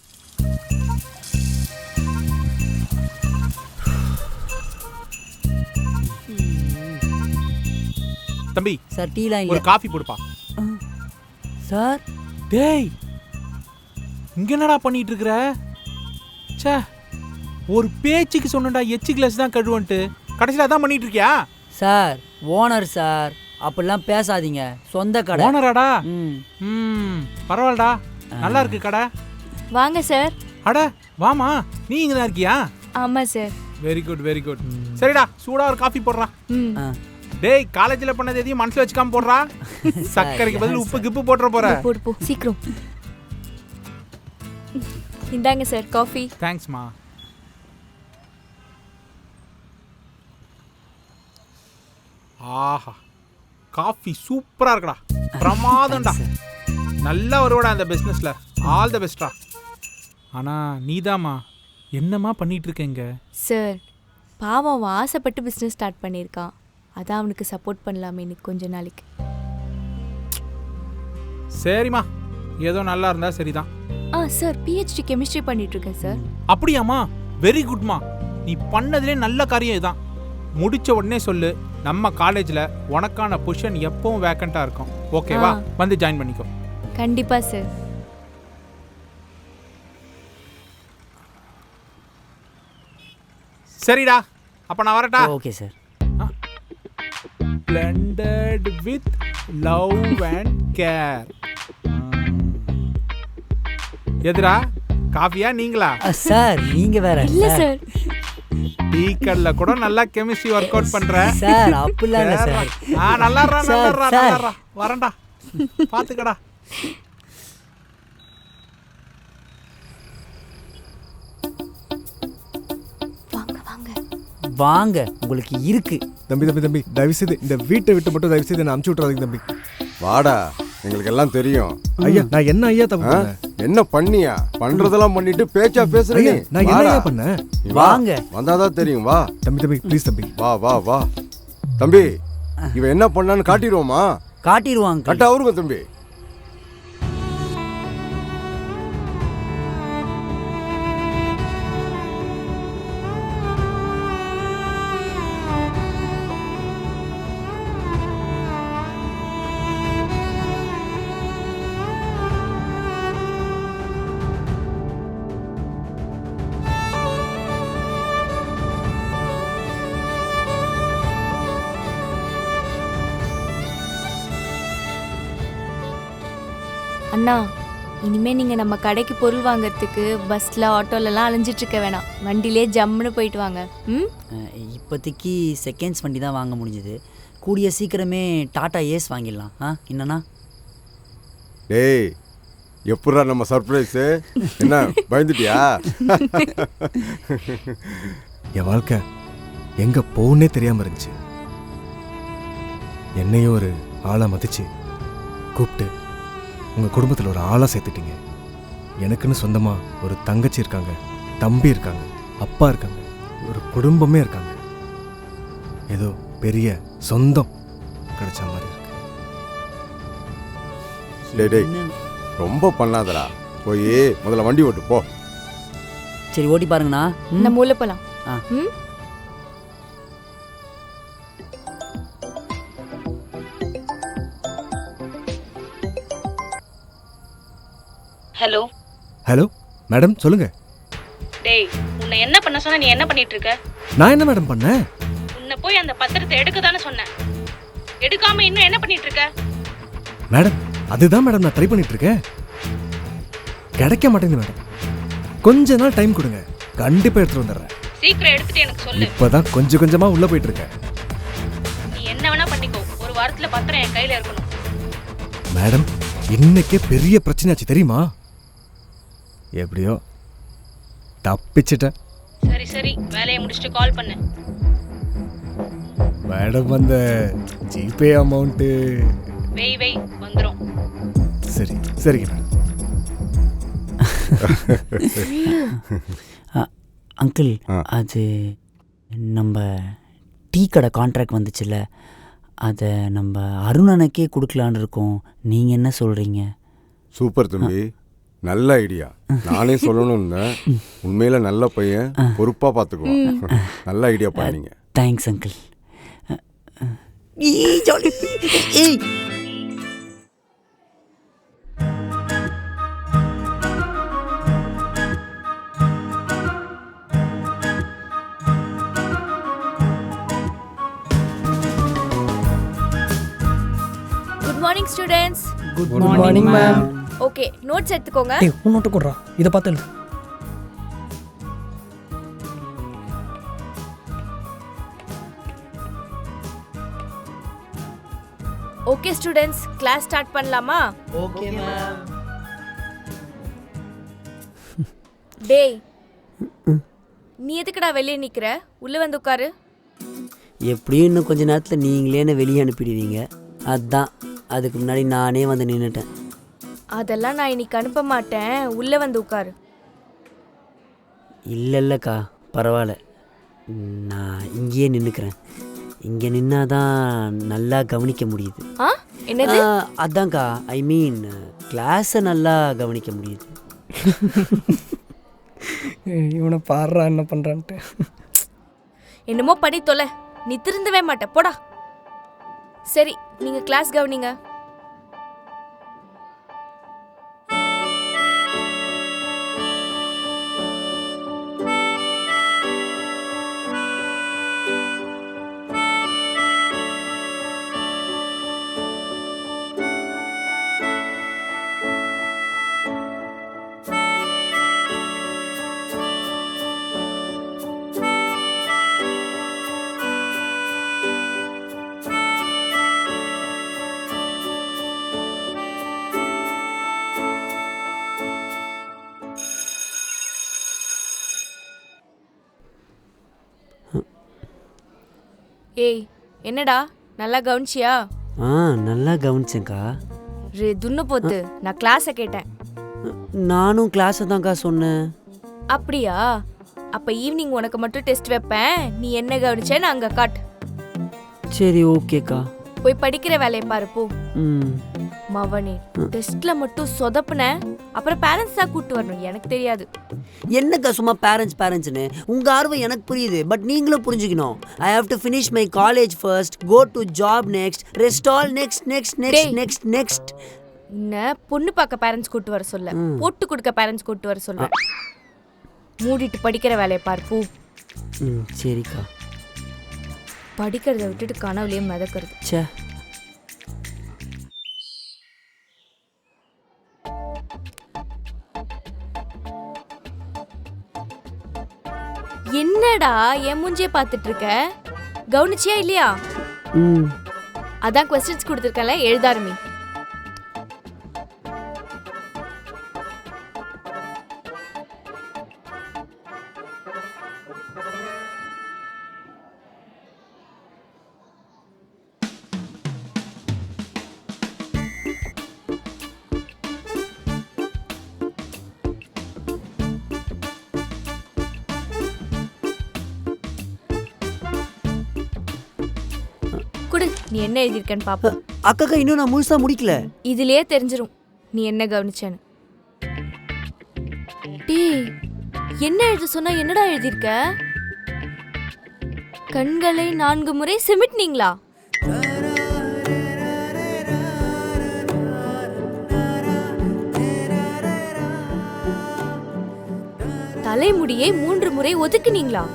தம்பி சார் டீ லைன் ஒரு காபி போடுப்பா. சார் டேய் இங்க என்னடா பண்ணிட்டு இருக்கற? ச்சே, ஒரு பேச்சுக்கு சொன்னடா எச்சி கிளாஸ் தான் கழுவன்ட்டு, கடைசில அதான் பண்ணிட்டு இருக்கியா? சார் ஓனர் சார், அப்படிலாம் பேசாதீங்க, சொந்த கடை. ஓனராடா? பரவாயில்லடா, நல்லா இருக்கு கடை. வாங்க சார். அட வாமா, நீ இங்க தான் இருக்கியா? ஆமா sir. Very good very good. சரிடா சூடா ஒரு காபி போடுறா. டேய் காலேஜ்ல பண்ணது எதையும் மனசுல வச்சுக்காம போடுறா. சக்கரைக்கு பதில் உப்பு கிப்பு போட்டுற போற. போடு போ சீக்கிரம். இந்தாங்க சார் காஃபி. தேங்க்ஸ்மா. ஆஹா காஃபி சூப்பரா இருக்குடா, பிரமாதம்டா. நல்லா வருவடா இந்த பிசினஸ்ல. ஆல் தி பெஸ்ட்டா. ஆனா நீதாம்மா என்னம்மா பண்ணிட்டு இருக்கீங்க? சார் பாவம் அவன் ஆசைப்பட்டு பிஸ்னஸ் ஸ்டார்ட் பண்ணியிருக்கான், அதான் அவனுக்கு சப்போர்ட் பண்ணலாமே இன்னைக்கு கொஞ்ச நாளைக்கு. சரிம்மா, ஏதோ நல்லா இருந்தா சரிதான். சார் பிஹெச்டி கெமிஸ்ட்ரி பண்ணிட்டு இருக்கேன் சார். அப்படியாம்மா? வெரி குட்மா. நீ பண்ணதுலே நல்ல காரியம் இதுதான். முடிச்ச உடனே சொல்லு, நம்ம காலேஜ்ல உனக்கான பொசிஷன் எப்பவும் வேக்கண்டா இருக்கும். ஓகேவா? வந்து ஜாயின் பண்ணிக்கோ. கண்டிப்பா சார். சரிடா, அப்ப நான் வரட்டா? Okay sir. Blended with love and care. எதுரா காஃபியா நீங்களா? சார் நீங்க வேற இல்ல சார், டீ கடையில கூட நல்லா கெமிஸ்ட்ரி ஒர்க் அவுட் பண்ற சார் அப்படிலாம் இல்லை சார். நல்லாடுறா சார், நல்லாடுறா சார். நல்லாடுறா வரேன்டா பாத்துக்கடா. வாங்க உங்களுக்கு இருக்கு. தம்பி தம்பி தம்பி தயவு செய்து இந்த வீட்டை விட்டு மட்டும் தயவு செய்து நான் அமுச்சு விட்டுறாதீங்க தம்பி. வாடா, எங்களுக்கு எல்லாம் தெரியும். ஐயா நான் என்ன ஐயா தப்பு பண்ணேன்? என்ன பண்ணியா? பண்றதெல்லாம் பண்ணிட்டு பேச்சா பேசுறீங்க. ஐயா, நான் என்ன ஐயா பண்ணேன்? வாங்க. வந்தாதான் தெரியும். வா தம்பி தம்பி ப்ளீஸ் தம்பி. வா வா வா தம்பி, இவன் என்ன பண்ணான்னு காட்டிடுவோமா? காட்டிடுவாங்க. கட்ட அவருங்க தம்பி. அண்ணா, இனிமே நீங்க நம்ம கடைக்கு பொருள் வாங்குறதுக்கு பஸ்ல ஆட்டோலலாம் அலைஞ்சிட்டு இருக்க வேணாம். வண்டிலே ஜம்முன்னு போயிட்டு வாங்க. ம், இப்போதைக்கு செகண்ட்ஸ் வண்டி தான் வாங்க முடிஞ்சது. கூடிய சீக்கிரமே டாடா ஏஸ் வாங்கிடலாம். என்னண்ணா? டேய், எப்படா நம்ம சர்ப்ரைஸ்? என்ன பயந்துட்டியா? என் வாழ்க்கை எங்க போகணுன்னே தெரியாம இருந்துச்சு. என்னையும் ஒரு ஆளை மதிச்சு கூப்பிட்டு உங்க குடும்பத்தில் ஒரு ஆளா சேர்த்துட்டீங்க. எனக்குன்னு சொந்தமா ஒரு தங்கச்சி இருக்காங்க, தம்பி இருக்காங்க, அப்பா இருக்காங்க, ஒரு குடும்பமே இருக்காங்க. ஏதோ பெரிய சொந்தம் கிடைச்ச மாதிரி இருக்கு. டேய் டேய், ரொம்ப பண்ணாதடா. போய் முதல்ல வண்டி ஓட்டு போ. சரி ஓட்டி பாருங்கண்ணா. நம்ம உள்ள போலாம். ம், ஹலோ ஹலோ மேடம் சொல்லுங்க. டேய், உன்னை என்ன பண்ண சொன்னா நீ என்ன பண்ணிட்டு இருக்க? நான் என்ன மேடம் பண்ணேன்? உன்னை போய் அந்த பத்திரத்தை எடுக்க தானே சொன்னேன். எடுக்காம இன்னும் என்ன பண்ணிட்டு இருக்க? மேடம் அதுதான் மேடம் நான் ட்ரை பண்ணிட்டு இருக்கேன். கிடைக்க மாட்டேங்குது மேடம். கொஞ்ச நாள் டைம் கொடுங்க, கண்டிப்பா எடுத்துட்டு வந்துடுறேன். சீக்கிரம் எடுத்துட்டு எனக்கு சொல்லு. இப்பதான் கொஞ்சம் கொஞ்சமா உள்ள போயிட்டு இருக்கேன். நீ என்ன வேணா பண்ணிக்கோ, ஒரு வாரத்துல பத்திரம் என் கையில இருக்கணும். மேடம் இன்னைக்கே பெரிய பிரச்சனையாச்சு தெரியுமா? எப்படியோ தப்பிச்சிட்டேன். சரி சரி, வேலையை முடிச்சுட்டு கால் பண்ணு. மேடம் அந்த ஜிபே அமௌண்ட்டு வெய் வந்துரும். சரி சரிங்க மேடம். அங்கிள், அது நம்ம டீ கடை கான்ட்ராக்ட் வந்துச்சுல்ல, அதை நம்ம அருணனுக்கே கொடுக்கலான்னு இருக்கோம். நீங்கள் என்ன சொல்கிறீங்க? சூப்பர் தம்பி, நல்ல ஐடியா. நானே சொல்லணும்னு உண்மையில நல்ல பையன், பொறுப்பா பார்த்துக்குவோம். நல்ல ஐடியா பண்ணீங்க. Thanks uncle. Good morning students. Good morning ma'am. Okay, notes எடுத்துக்கோங்க. நோட்டு கொடுறா, இதை பார்த்து. ஓகே ஸ்டூடெண்ட்ஸ், கிளாஸ் ஸ்டார்ட் பண்ணலாமா? Okay ma'am. டேய், நீ எதுக்குடா வெளியே நிக்கிற? உள்ள வந்து உட்காரு. எப்படியும் இன்னும் கொஞ்ச நேரத்தில் நீங்களே என்ன வெளியே அனுப்பிடுவீங்க. அதுதான் அதுக்கு முன்னாடி நானே வந்து நின்றுட்டேன். அதெல்லாம் நான் இன்னைக்கு அனுப்ப மாட்டேன். உள்ள வந்து உட்காரு. இல்லைல்லக்கா, பரவாயில்ல, நான் இங்கேயே நின்றுக்கிறேன். இங்கே நின்னாதான் நல்லா கவனிக்க முடியுது. என்னது? அதான்க்கா, ஐ மீன் கிளாஸை நல்லா கவனிக்க முடியுது. இவனை பாடுறா என்ன பண்ணுறான்ட்டு. என்னமோ படி தொலை, நீ திருந்தவே மாட்ட, போடா. சரி, நீங்க கிளாஸ் கவனிங்க. ஏய் என்னடா நல்லா கவனிச்சியா? நல்லா கவனிச்சேங்க்கா. துண்ணு போத்து, நான் கிளாஸை கேட்டேன். நானும் கிளாஸை தான்க்கா சொன்னேன். அப்படியா? அப்ப ஈவினிங் உனக்கு மட்டும் டெஸ்ட் வைப்பேன், நீ என்ன கவனிச்சேன்னு அங்க காட்டு. சரி ஓகேக்கா. போய் படிக்கிற வேலையை பாரு போ. ம். மவனே, டெஸ்ட்ல மட்டும் சொதப்புன அப்புறம் பேரண்ட்ஸ் தான் கூட்டு வரணும், எனக்கு தெரியாது. என்னக்கா சும்மா பேரண்ட்ஸ்னு? உங்க ஆர்வம் எனக்கு புரியுது, பட் நீங்களும் புரிஞ்சுக்கணும். I have to finish my college first, go to job next, rest all next next next next next. என்ன பொண்ணு பார்க்க பேரண்ட்ஸ் கூட்டு வர சொல்ல, போட்டு கொடுக்க பேரண்ட்ஸ் கூட்டு வர சொல்ல. மூடிட்டு படிக்கிற வேலையை பாரு போ. சரிக்கா. படிக்கிறத விட்டுட்டு கனவுலயே மிதக்கிறது. ச்சே. என்னடா என் மூஞ்சியே பார்த்துட்டு இருக்க? கவனிச்சியா இல்லையா? அதான் क्वेश्चंस கொடுத்திருக்கல, எழுதாருமி. குடு, நீ என்ன எழுதிருக்கன்னு பாப்போம். அக்கா இன்னும் நான் முழுசா முடிக்கல. இதுலயே தெரிஞ்சிரும் நீ என்ன கவனிச்சேன்னு. டேய், என்ன எழுத சொன்னா என்னடா எழுதிருக்க? கண்களை 4 முறை சிமிட்னீங்களா? தலைமுடியை 3 முறை ஒதுக்குனீங்களா?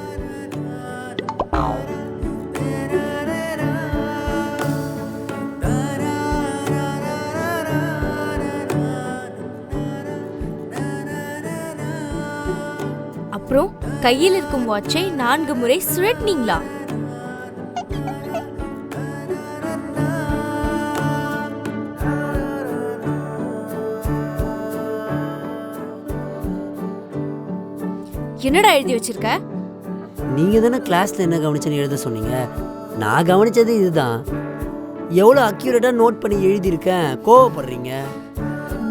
அப்புறம் கையில் இருக்கும் வாட்சை 4 முறை சுழட்டினீங்களா? என்னடா எழுதி வச்சிருக்க? நீங்க தானே கிளாஸ்ல என்ன கவனிச்சேன்னு எழுத சொன்னீங்க. நான் கவனிச்சது இதுதான். எவ்வளவு அக்யூரேட்டா நோட் பண்ணி எழுதியிருக்கேன். கோவப்படுறீங்க?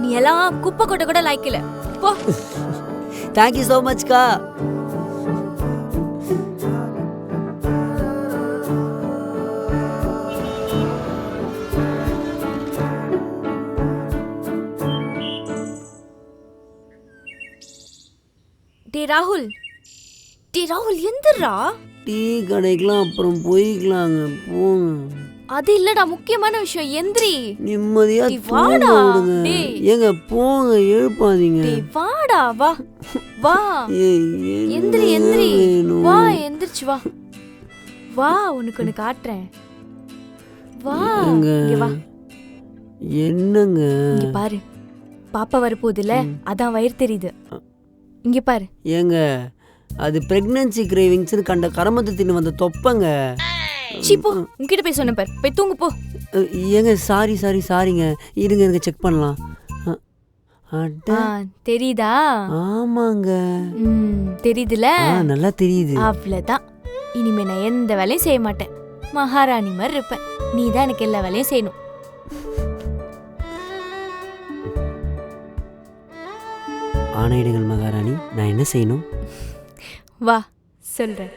நீ எல்லாம் குப்பை கொட்ட கூட லாய்க்கல போ. Thank you so much கா. டே ராகுல், எந்திரா. டீ கடைக்கலாம் அப்புறம் போய்க்கலாங்க, போங்க. அது இல்லடா, முக்கியமான விஷயம், எந்திரி. நிம்மதியா வாடா. ஏங்க போங்க, எழுப்பாதீங்க. வாடா, வா வா. எந்திரி வா, எந்திரிச்சு வா. வா, உனக்கு ஒன்று காட்டுறேன். வா இங்க வா. என்னங்க? இங்க பாரு, பாப்பா வரப்போகுதுல, அதான் வயிறு தெரியுது. இங்க பாரு. ஏங்க, அது பிரெக்னன்சி கிரேவிங்ஸ்னு கண்ட கரமத்தை தின்னு வந்த தொப்பங்க. சீப்போ, உன்கிட்ட போய் சொன்ன பாரு, போய் தூங்கு போ. ஏங்க சாரிங்க, இருங்க செக் பண்ணலாம். தெரியுதா? ஆமாங்க. தெரியுதுல? நல்லா தெரியுது. அவ்வளவுதான். இனிமே நான் எந்த வேலையும் செய்ய மாட்டேன், மகாராணி மாதிரி இருப்பேன். நீ தான் எனக்கு எல்லா வேலையும் செய்யணும். ஆணையிடுங்கள் மகாராணி, நான் என்ன செய்யணும்? வா சொல்றேன்.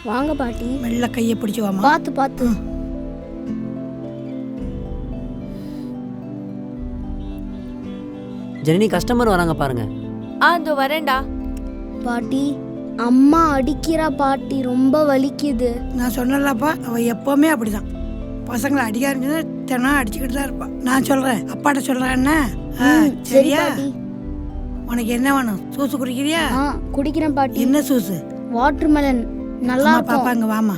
வாங்க பாட்டி. மெல்ல கையை பிடிச்சு வாமா. பார்த்து பார்த்து. ஜனனி கஸ்டமர் வராங்க பாருங்க. அதோ வரேன்டா. பாட்டி அம்மா அடிக்கிறா பாட்டி, ரொம்ப வலிக்குது. நான் சொன்னலப்பா, அவள் எப்போவுமே அப்படிதான். பசங்களை அடிக்க ஆரம்பிச்சா தினம் அடிச்சுக்கிட்டு தான் இருப்பாள். நான் சொல்கிறேன், அப்பாட்ட சொல்கிறேன். என்ன சரியா? உனக்கு என்ன வேணும்? ஜூஸ் குடிக்கிறியா? குடிக்கிறேன் பாட்டி. என்ன ஜூஸ்? வாட்டர்மெலன். நல்லா பாப்பா இங்க வாமா.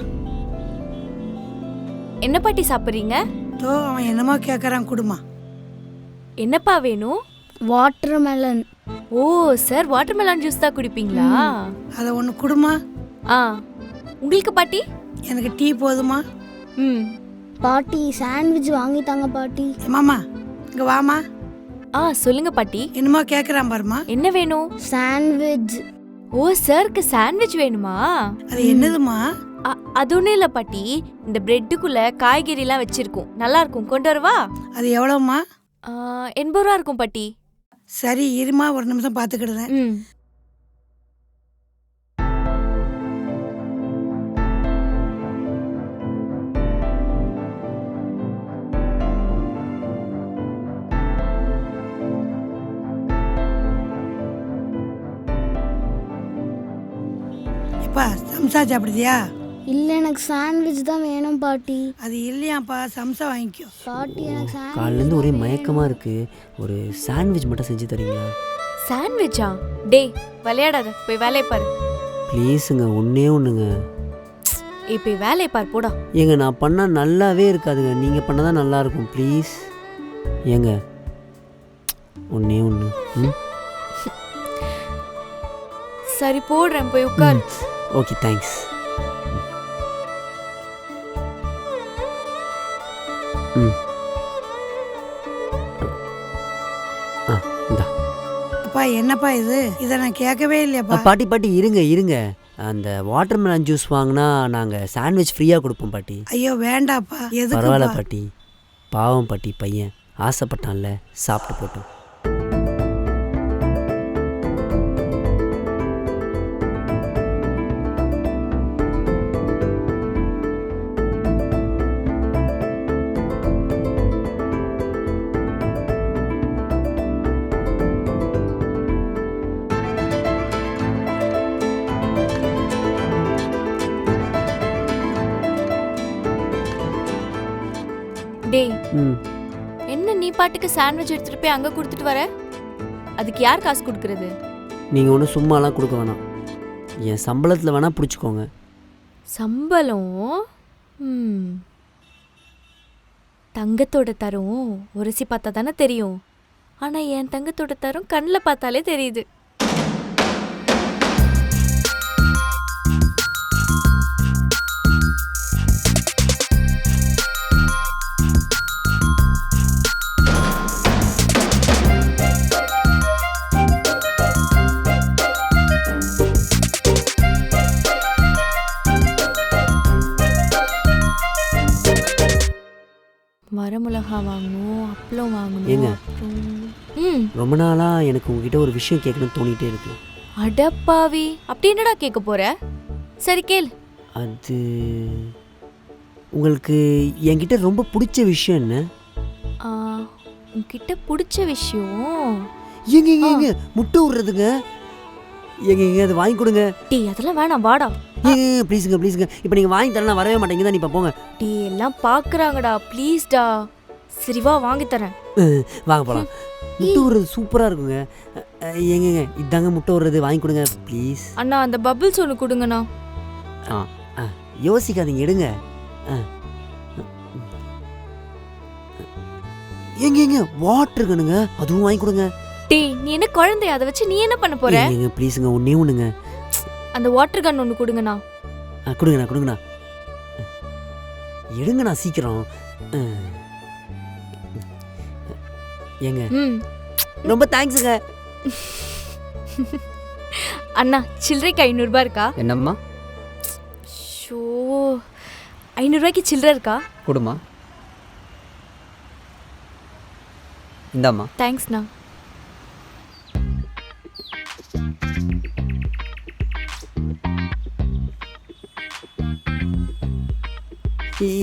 என்ன பாட்டி சாப்பிட்றீங்க? தோ அவன் என்னமோ கேட்குறான், குடுமா. என்னப்பா வேணும்? வாட்டர்மெலன். ஓ சார், வாட்டர்மெலன் ஜூஸ் தான் குடிப்பீங்களா? அதை ஒன்று குடுமா. உங்களுக்கு பாட்டி? எனக்கு டீ போதுமா? பாட்டி சாண்ட்விச் வாங்கிட்டாங்க பாட்டி. மாமா இங்க வாமா. சொல்லுங்க பாட்டி. என்னமோ கேட்குறான் பாருமா. என்ன வேணும்? சாண்ட்விச். ஓ சாருக்கு சாண்ட்விச் வேணுமா? அது என்னதுமா? அது ஒன்றும் இல்லை பாட்டி, இந்த பிரெட்டுக்குள்ள காய்கறிலாம் வச்சிருக்கோம், நல்லா இருக்கும், கொண்டு வரவா? அது எவ்வளோம்மா? 80 ரூபா இருக்கும் பாட்டி. சரி இருமா, ஒரு நிமிஷம் பார்த்துக்கிடுறேன். எப்பா சம்சா சாப்பிடுதியா? இல்ல எனக்கு சாண்ட்விச் தான் வேணும் பாட்டி. அது இல்லையாப்பா, சம்சா வாங்கிக்கோ. பாட்டி எனக்கு காலையிலேருந்து ஒரே மயக்கமாக இருக்குது, ஒரு சாண்ட்விச் மட்டும் செஞ்சு தரீங்களா? சாண்ட்விச்சா? டே விளையாடாத, போய் வேலையை பாரு ப்ளீஸுங்க, ஒன்றே ஒன்றுங்க. போய் வேலையை பாரு போடா. ஏங்க நான் பண்ணால் நல்லாவே இருக்காதுங்க, நீங்கள் பண்ணால் தான் நல்லாயிருக்கும், ப்ளீஸ். ஏங்க ஒன்றே ஒன்று. சரி போடுறேன், போய் உட்கார். Okay thanks. அப்பா என்னப்பா இது? இதை நான் கேட்கவே இல்லையாப்பா. பாட்டி பாட்டி இருங்க இருங்க, அந்த வாட்டர்மெலன் ஜூஸ் வாங்கினா நாங்கள் சாண்ட்விச் ஃப்ரீயாக கொடுப்போம் பாட்டி. ஐயோ வேண்டாப்பா. பரவாயில்ல பாட்டி, பாவம் பாட்டி, பையன் ஆசைப்பட்டான்ல, சாப்பிட்டு போட்டோம். என்ன நீ பாட்டுக்கு சாண்ட்விச் எடுத்துட்டு போய் அங்க கொடுத்துட்டு வர? அதுக்கு யார் காசு கொடுக்கறது? நீங்க ஒன்றும் சும்மாலாம் கொடுக்க வேணாம், என் சம்பளத்தில் வேணா பிடிச்சிக்கோங்க. சம்பளம்? தங்கத்தோட தரம் உரசி பார்த்தா தானே தெரியும், ஆனா என் தங்கத்தோட தரம் கண்ணில் பார்த்தாலே தெரியுது. வரமிளகா வாங்கணும், அப்பளம் வாங்கணும். ரொம்ப நாளாக எனக்கு உங்ககிட்ட ஒரு விஷயம் கேட்கணும்னு தோணிகிட்டே இருக்கு. அடப்பாவி, அப்படி என்னடா கேட்க போற? சரி கேள். அது உங்களுக்கு என்கிட்ட ரொம்ப பிடிச்ச விஷயம் என்ன? உங்ககிட்ட பிடிச்ச விஷயம் ஏங்க முட்டை விடுறதுங்க. ஏங்க அது வாங்கி கொடுங்க. டீ அதெல்லாம் வேணாம், வாடா. ப்ளீஸுங்க ப்ளீஸுங்க, இப்போ நீங்கள் வாங்கி தரலாம், வரவே மாட்டேங்க தான். இப்போ போங்க. டீ எல்லாம் பார்க்குறாங்கடா, ப்ளீஸ்டா. சரி வா, வாங்கி தரேன். வாங்க போகலாம். முட்டை விடுறது சூப்பராக இருக்குங்க. ஏங்க இதாங்க முட்டை விடுறது, வாங்கி கொடுங்க ப்ளீஸ். அண்ணா அந்த பபிள்ஸ் ஒன்று கொடுங்கண்ணா. யோசிக்காதீங்க, எடுங்க. ஏங்க வாட்டர் கணுங்க, அதுவும் வாங்கி கொடுங்க. டீ நீ என்ன குழந்தைய, அதை வச்சு நீ என்ன பண்ண போற? ஏங்க ப்ளீஸுங்க, ஒன்றே ஒன்றுங்க. அந்த வாட்டர் கன் ஒன்று கொடுங்கண்ணா. கொடுங்கண்ணா எடுங்கண்ணா சீக்கிரம். ஏங்க ரொம்ப தேங்க்ஸுங்க. அண்ணா சில்லறைக்கு 500 ரூபாய் இருக்கா? என்னம்மா? ஷோ 500 ரூபாய்க்கு சில்லறை இருக்கா? கொடுமா. இந்தாம்மா. தேங்க்ஸ்ண்ணா.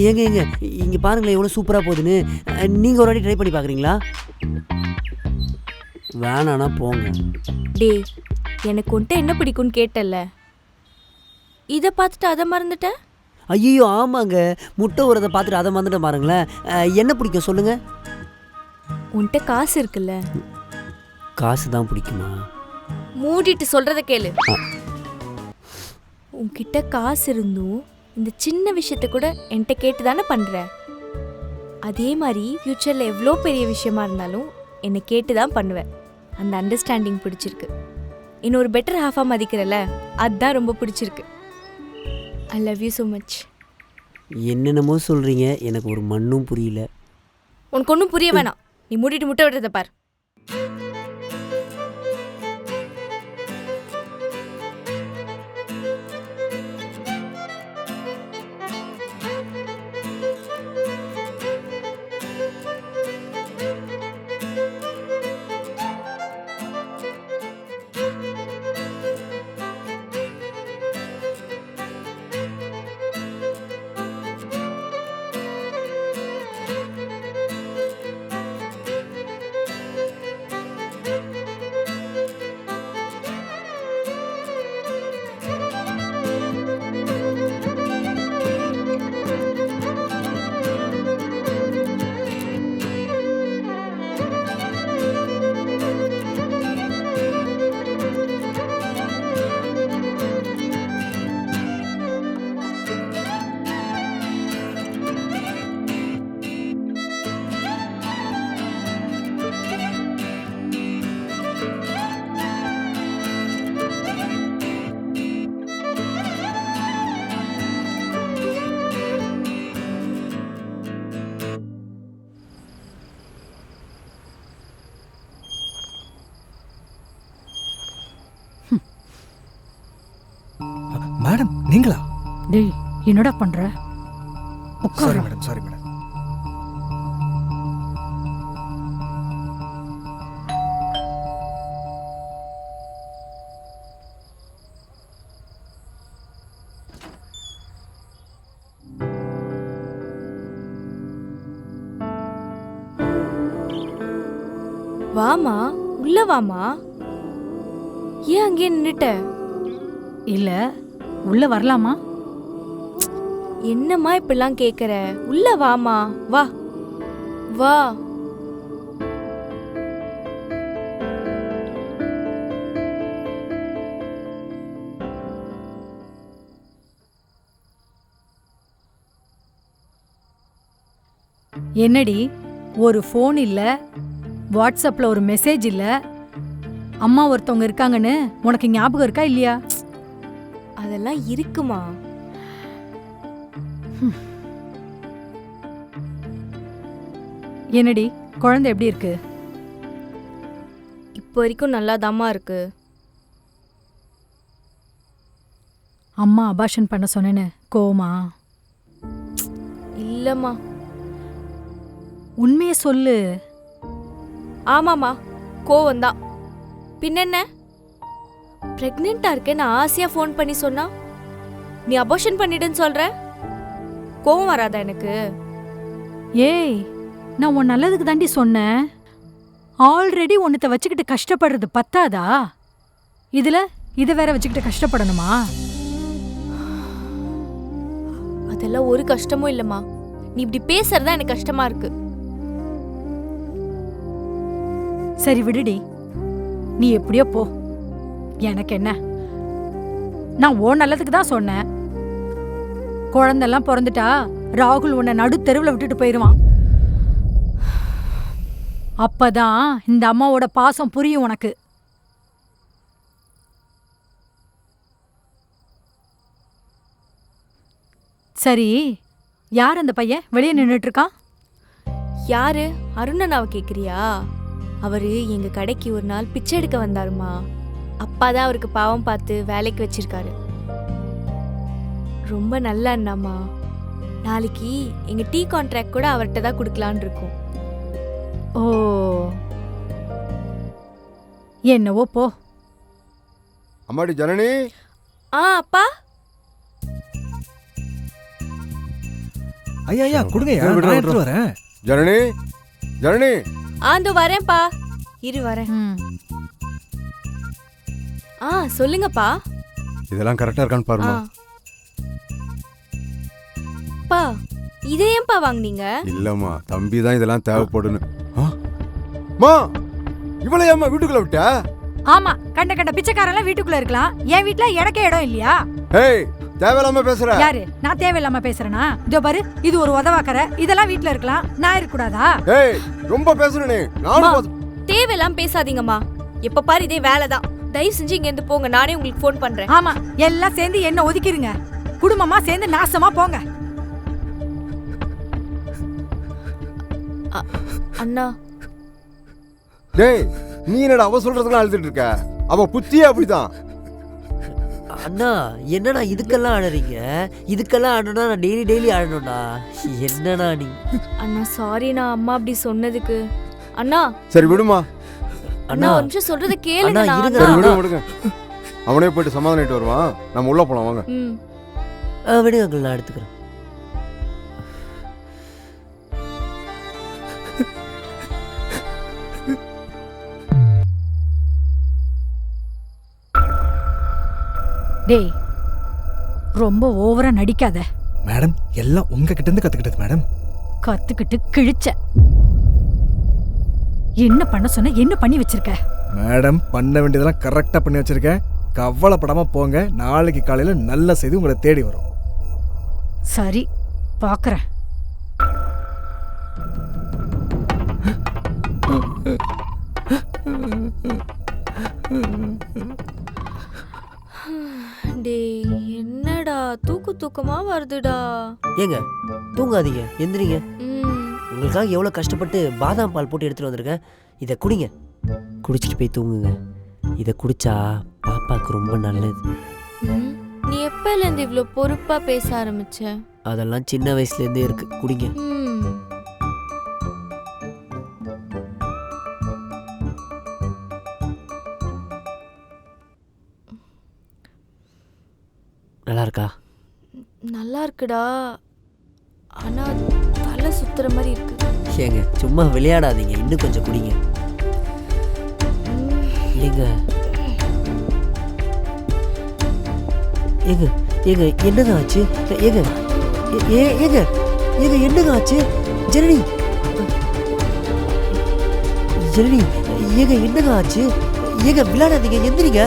ஏங்க ஏங்க இங்கே பாருங்களேன் எவ்வளோ சூப்பராக போகுதுன்னு. நீங்கள் ஒரு வாட்டி ட்ரை பண்ணி பார்க்குறீங்களா? வேணாண்ணா போங்க. டேய், எனக்கு உன்ட்ட என்ன பிடிக்கும்னு கேட்டல்ல, இதை பார்த்துட்டு அதை மறந்துட்ட? ஐயோ ஆமாங்க, முட்டை உரத்தை பார்த்துட்டு அதை மறந்துட்டு பாருங்களேன். என்ன பிடிக்கும் சொல்லுங்கள்? உன்ட்ட காசு இருக்குல்ல. காசு தான் பிடிக்குமா? மூடிட்டு சொல்கிறத கேளு. உன்கிட்ட காசு இருந்தும் இந்த சின்ன விஷயத்த கூட என்கிட்ட கேட்டு தானே பண்ணுற. அதே மாதிரி ஃப்யூச்சரில் எவ்வளோ பெரிய விஷயமா இருந்தாலும் என்னை கேட்டு தான் பண்ணுவேன். அந்த அண்டர்ஸ்டாண்டிங் பிடிச்சிருக்கு. இன்னொரு பெட்டர் ஹாஃபாக மதிக்கிறல்ல, அதுதான் ரொம்ப பிடிச்சிருக்கு. I love you so much. என்னென்னமோ சொல்கிறீங்க, எனக்கு ஒரு மண்ணும் புரியல. உனக்கு ஒன்றும் புரிய வேணாம், நீ மூடிட்டு முட்டை விடுறத பார். மேடம் நீங்களா? டேய் என்னடா பண்ற? Sorry madam, sorry madam. வாமா, உள்ள வாமா. ஏன் அங்கே நின்னுட்ட? இல்ல உள்ள வரலாமா? என்னம்மா இப்படிலாம் கேக்குற? உள்ள வாமா, வா வா. என்னடி ஒரு ஃபோன் இல்ல, வாட்ஸ்அப்ல ஒரு மெசேஜ் இல்ல, அம்மா ஒருத்தவங்க இருக்காங்கன்னு உனக்கு ஞாபகம் இருக்கா இல்லையா? அதெல்லாம் இருக்குமா? என்னடி குழந்தை எப்படி இருக்கு? இப்போ வரைக்கும் நல்லாதாம்மா இருக்கு. அம்மா அபாஷன் பண்ண சொன்னேன்னு கோவமா? இல்லம்மா. உண்மையை சொல்லு. ஆமாம்மா, கோவம்தான். பின்னென்ன? பிரெக்னெண்டா இருக்கேன்னு ஆசையா ஃபோன் பண்ணி சொன்னா நீ அபார்ஷன் பண்ணிடுன்னு சொல்ற. கோவம் வராதா எனக்கு? ஏய், நான் உன் நல்லதுக்கு தாண்டி சொன்னேன். ஆல்ரெடி உன்னத்தை வச்சுக்கிட்டு கஷ்டப்படுறது பத்தாதா? இதுல இதை வேற வச்சுக்கிட்டு கஷ்டப்படணுமா? அதெல்லாம் ஒரு கஷ்டமும் இல்லம்மா. நீ இப்படி பேசுறதா எனக்கு கஷ்டமா இருக்கு. சரி விடுடி, நீ எப்படியோ போ, எனக்கு என்ன? நான் ஓ நல்லதுக்கு தான் சொன்னேன். குழந்தெல்லாம் பிறந்துட்டா ராகுல் உன்னை நடு தெருவில் விட்டுட்டு போயிடுவான். அப்பதான் இந்த அம்மாவோட பாசம் புரியும் உனக்கு. சரி, யார் அந்த பையன் வெளியே நின்றுட்டு இருக்கான்? யாரு? அருணனாவை கேக்குறியா? அவரு எங்க கடைக்கு ஒரு நாள் பிச்சை எடுக்க வந்தாருமா. அப்பாதான் அவருக்கு பாவம் பார்த்து வேலைக்கு வச்சிருக்காரு. ரொம்ப நல்ல அண்ணாமா. நாளைக்கு எங்க டீ கான்ட்ராக்ட் கூட அவர்கிட்ட தான் கொடுக்கலான்னு இருக்கோம். ஓ, என்னவோ போ. அம்மாடி ஜனனி. அப்பா. ஐயா கொடுங்கய்யா, நான் எடுத்துட்டு வரேன். ஜனனி ஜனனி ஆந்தோ வரேன்ப்பா, இரு வரேன். சொல்லுங்கப்பா. இதெல்லாம் கரெக்டா இருக்கான்னு பாருமா. பா இதை ஏன்பா வாங்குனீங்க? இல்லம்மா, தம்பி தான் இதெல்லாம் தேவைப்படுன்னு. மா இவளை ஏம்மா வீட்டுக்குள்ள விட்ட? ஆமா, கண்ட கண்ட பிச்சைக்காரெல்லாம் வீட்டுக்குள்ள இருக்கலாம், என் வீட்டுல எனக்கே இடம் இல்லையா? ஏய், தேவையில்லாம பேசுற. யாரு? நான் தேவையில்லாம பேசுறேனா? இதோ பாரு, இது ஒரு உதவாக்கற, இதெல்லாம் வீட்டுல இருக்கலாம், நான் இருக்க கூடாதா? ஏய், ரொம்ப பேசுற நீ. நானும் தேவையெல்லாம் பேசாதீங்கம்மா, எப்ப பாரு இதே வேலைதான். தயவு செஞ்சு இங்க இருந்து போங்க, நானே உங்களுக்கு ஃபோன் பண்றேன். ஆமா, எல்லாம் சேர்ந்து என்ன ஒதுக்கிருங்க, குடும்பமா சேர்ந்து நாசமா போங்க. அண்ணா. டேய், நீ என்னடா அவ சொல்றதுலாம் அழுதுட்டு இருக்க? அவ புத்தியே அப்படிதான். அண்ணா என்னடா இதுக்கெல்லாம் அழறீங்க? இதுக்கெல்லாம் அழனா நான் டெய்லி அழணும்டா. என்னடா நீ? அண்ணா சாரி, நான் அம்மா அப்படி சொன்னதுக்கு. அண்ணா சரி விடுமா. அண்ணா ஒரு நிமிஷம் சொல்றத கேளுங்க. சரி விடுங்க. அவனே போயிட்டு சமாதானிட்டு வருவான், நம்ம உள்ள போலாம் வாங்க. விடுங்க, நான் எடுத்துக்கிறேன். டேய், ரொம்ப ஓவரா நடிக்காத. மேடம், எல்லாம் உங்ககிட்ட இருந்து கத்துக்கிட்டது மேடம். கத்துக்கிட்டு கிழிச்ச. என்ன பண்ண சொன்ன, என்ன பண்ணி வச்சிருக்க? மேடம், பண்ண வேண்டியதெல்லாம் கரெக்டா பண்ணி வச்சிருக்கேன். கவலைப்படாம போங்க, நாளைக்கு காலையில நல்ல செய்தி உங்களை தேடி வரும். சரி, பாக்குறேன். டேய், என்னடா தூக்கமா வருதுடா. ஏங்க தூங்காதீங்க, எந்திரிங்க. உங்களுக்காக எவ்வளவு கஷ்டப்பட்டு பாதாம் பால் போட்டு எடுத்துட்டு வந்திருக்கேன். இதை குடிங்க, குடிச்சிட்டு போய் தூங்குங்க. இதை குடிச்சா பாப்பாக்கு ரொம்ப நல்லது. நீ எப்பல இருந்து இவ்ளோ பொறுப்பா பேச ஆரம்பிச்ச? அதெல்லாம் சின்ன வயசுல இருந்தே இருக்கு, குடிங்க. நல்லா இருக்கா? நல்லா இருக்குடா, ஆனா தலை சுத்துற மாதிரி இருக்கு. ஏங்க சும்மா விளையாடாதீங்க, இன்னும் கொஞ்சம் குடிங்க. ஏங்க ஏங்க ஏங்க என்னங்க ஆச்சு? ஏங்க ஏங்க ஏங்க என்னங்க ஆச்சு? ஜனனி ஜனனி ஏங்க என்னங்க ஆச்சு? ஏங்க விளையாடாதீங்க, எந்திரிங்க.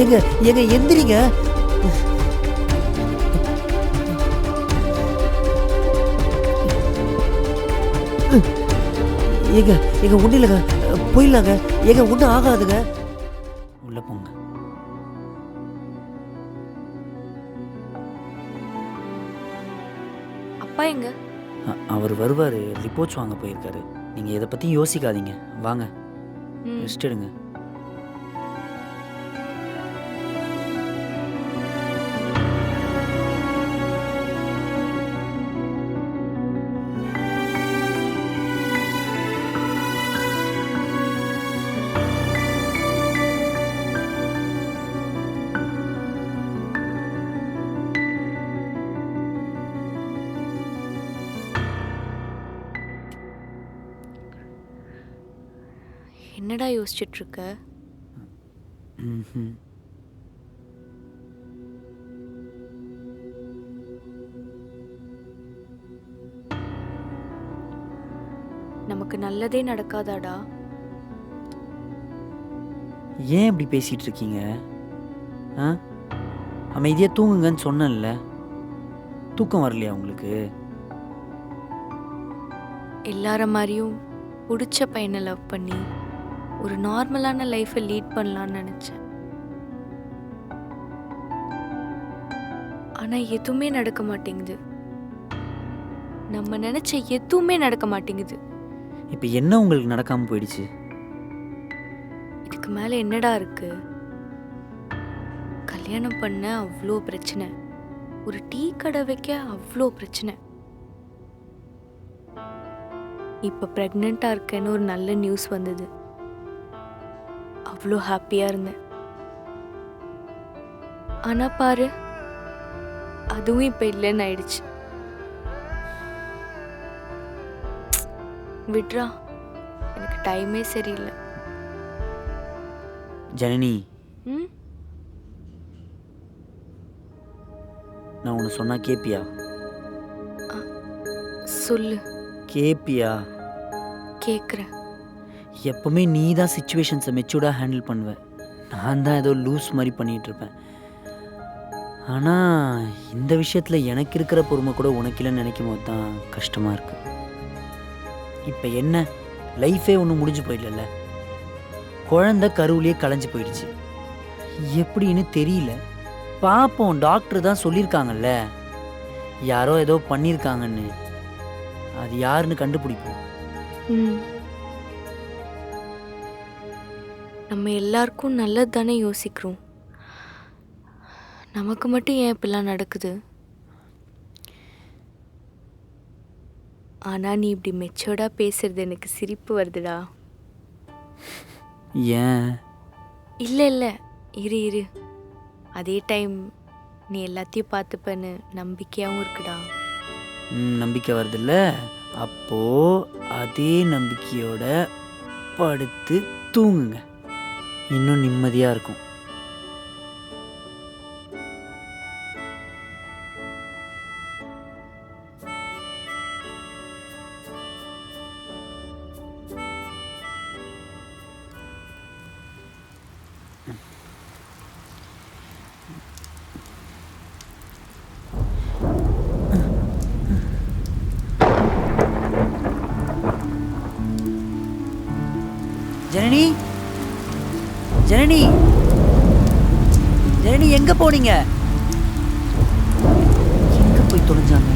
ஏங்க ஏங்க எந்திரிங்க. ஏங்க ஏங்க ஒன்றும் இல்லைங்க, போயிடலாங்க. ஏங்க ஒன்றும் ஆகாதுங்க, உள்ள போங்க. அப்பா எங்க? அவர் வருவார், ரிப்போர்ட்ஸ் வாங்க போயிருக்காரு. நீங்கள் இதை பற்றி யோசிக்காதீங்க, வாங்க ரெஸ்ட் எடுங்க. என்னடா யோசிச்சுட்டு இருக்க? நமக்கு நல்லதே நடக்காதாடா? ஏன் இப்படி பேசிட்டு இருக்கீங்க? அமைதியாக தூங்குங்கன்னு சொன்னேன்ல, தூக்கம் வரலையா உங்களுக்கு? எல்லார மாதிரியும் பிடிச்ச பையனை லவ் பண்ணி ஒரு நார்மலான லைஃப்பை லீட் பண்ணலான்னு நினச்சேன். ஆனால் எதுவுமே நடக்க மாட்டேங்குது. நம்ம நினச்ச எதுவுமே நடக்க மாட்டேங்குது. இப்போ என்ன உங்களுக்கு நடக்காமல் போயிடுச்சு? இதுக்கு மேலே என்னடா இருக்கு? கல்யாணம் பண்ண அவ்வளோ பிரச்சனை, ஒரு டீ கடை வைக்க அவ்வளோ பிரச்சனை. இப்போ ப்ரெக்னெண்ட்டாக இருக்கேன்னு ஒரு நல்ல நியூஸ் வந்தது. அவ்வளோ ஹாப்பியாக இருந்தேன். ஆனால் பாரு, அதுவும் இப்போ இல்லைன்னு ஆயிடுச்சு. விட்றா, எனக்கு டைமே சரியில்லை. ஜனனி, ம் நான் உன்னை சொன்னா கேப்பியா? சொல்லு. கேப்பியா? கேட்குறேன். எப்பவுமே நீ தான் சுச்சுவேஷன்ஸை மெச்சூர்டாக ஹேண்டில் பண்ணுவ. நான் தான் ஏதோ லூஸ் மாதிரி பண்ணிகிட்டு இருப்பேன். ஆனால் இந்த விஷயத்தில் எனக்கு இருக்கிற பொறுமை கூட உனக்கு இல்லைன்னு நினைக்கும் போது தான் கஷ்டமாக இருக்கு. இப்போ என்ன, லைஃபே ஒன்றும் முடிஞ்சு போயிடல. குழந்தை கருவிலேயே கலைஞ்சு போயிடுச்சு. எப்படின்னு தெரியல. பார்ப்போம், டாக்டர் தான் சொல்லியிருக்காங்கல்ல, யாரோ ஏதோ பண்ணியிருக்காங்கன்னு. அது யாருன்னு கண்டுபிடிப்போம். நம்ம எல்லாருக்கும் நல்லது தானே யோசிக்கிறோம். நமக்கு மட்டும் ஏன் இப்படிலாம் நடக்குது? ஆனால் நீ இப்படி மெச்சோர்டாக பேசுறது எனக்கு சிரிப்பு வருதுடா. ஏன்? இல்லை இல்லை, இரு. அதே டைம் நீ எல்லாத்தையும் பார்த்துப்பேன்னு நம்பிக்கையாகவும் இருக்குடா. நம்பிக்கை வருதுல்ல, அப்போ அதே நம்பிக்கையோட படுத்து தூங்குங்க, இன்னும் நிம்மதியாக இருக்கும். ஜனனி, ஜனனி, ஜனனி, எங்க போனீங்க? எங்க போய் தொலைஞ்சாங்க?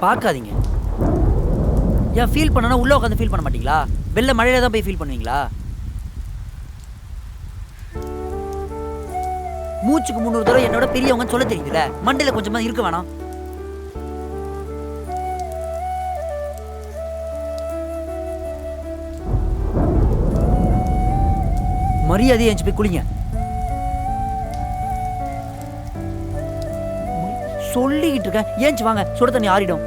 பார்க்காதீங்க. ஏன் ஃபீல் பண்ணனா உள்ள உட்காந்து ஃபீல் பண்ண மாட்டீங்களா? வெளில மழையில தான் போய் ஃபீல் பண்ணுவீங்களா? மூச்சுக்கு 300 தடவை என்னோட பெரியவங்கன்னு சொல்ல தெரியுதுல, மண்டையில கொஞ்சமா இருக்க வேணாம்? மரியாதையை எஞ்சி போய் குளிங்க. சொல்லிக்கிட்டு இருக்கேன், ஏஞ்சி வாங்க, சுட தண்ணி ஆறிடும்.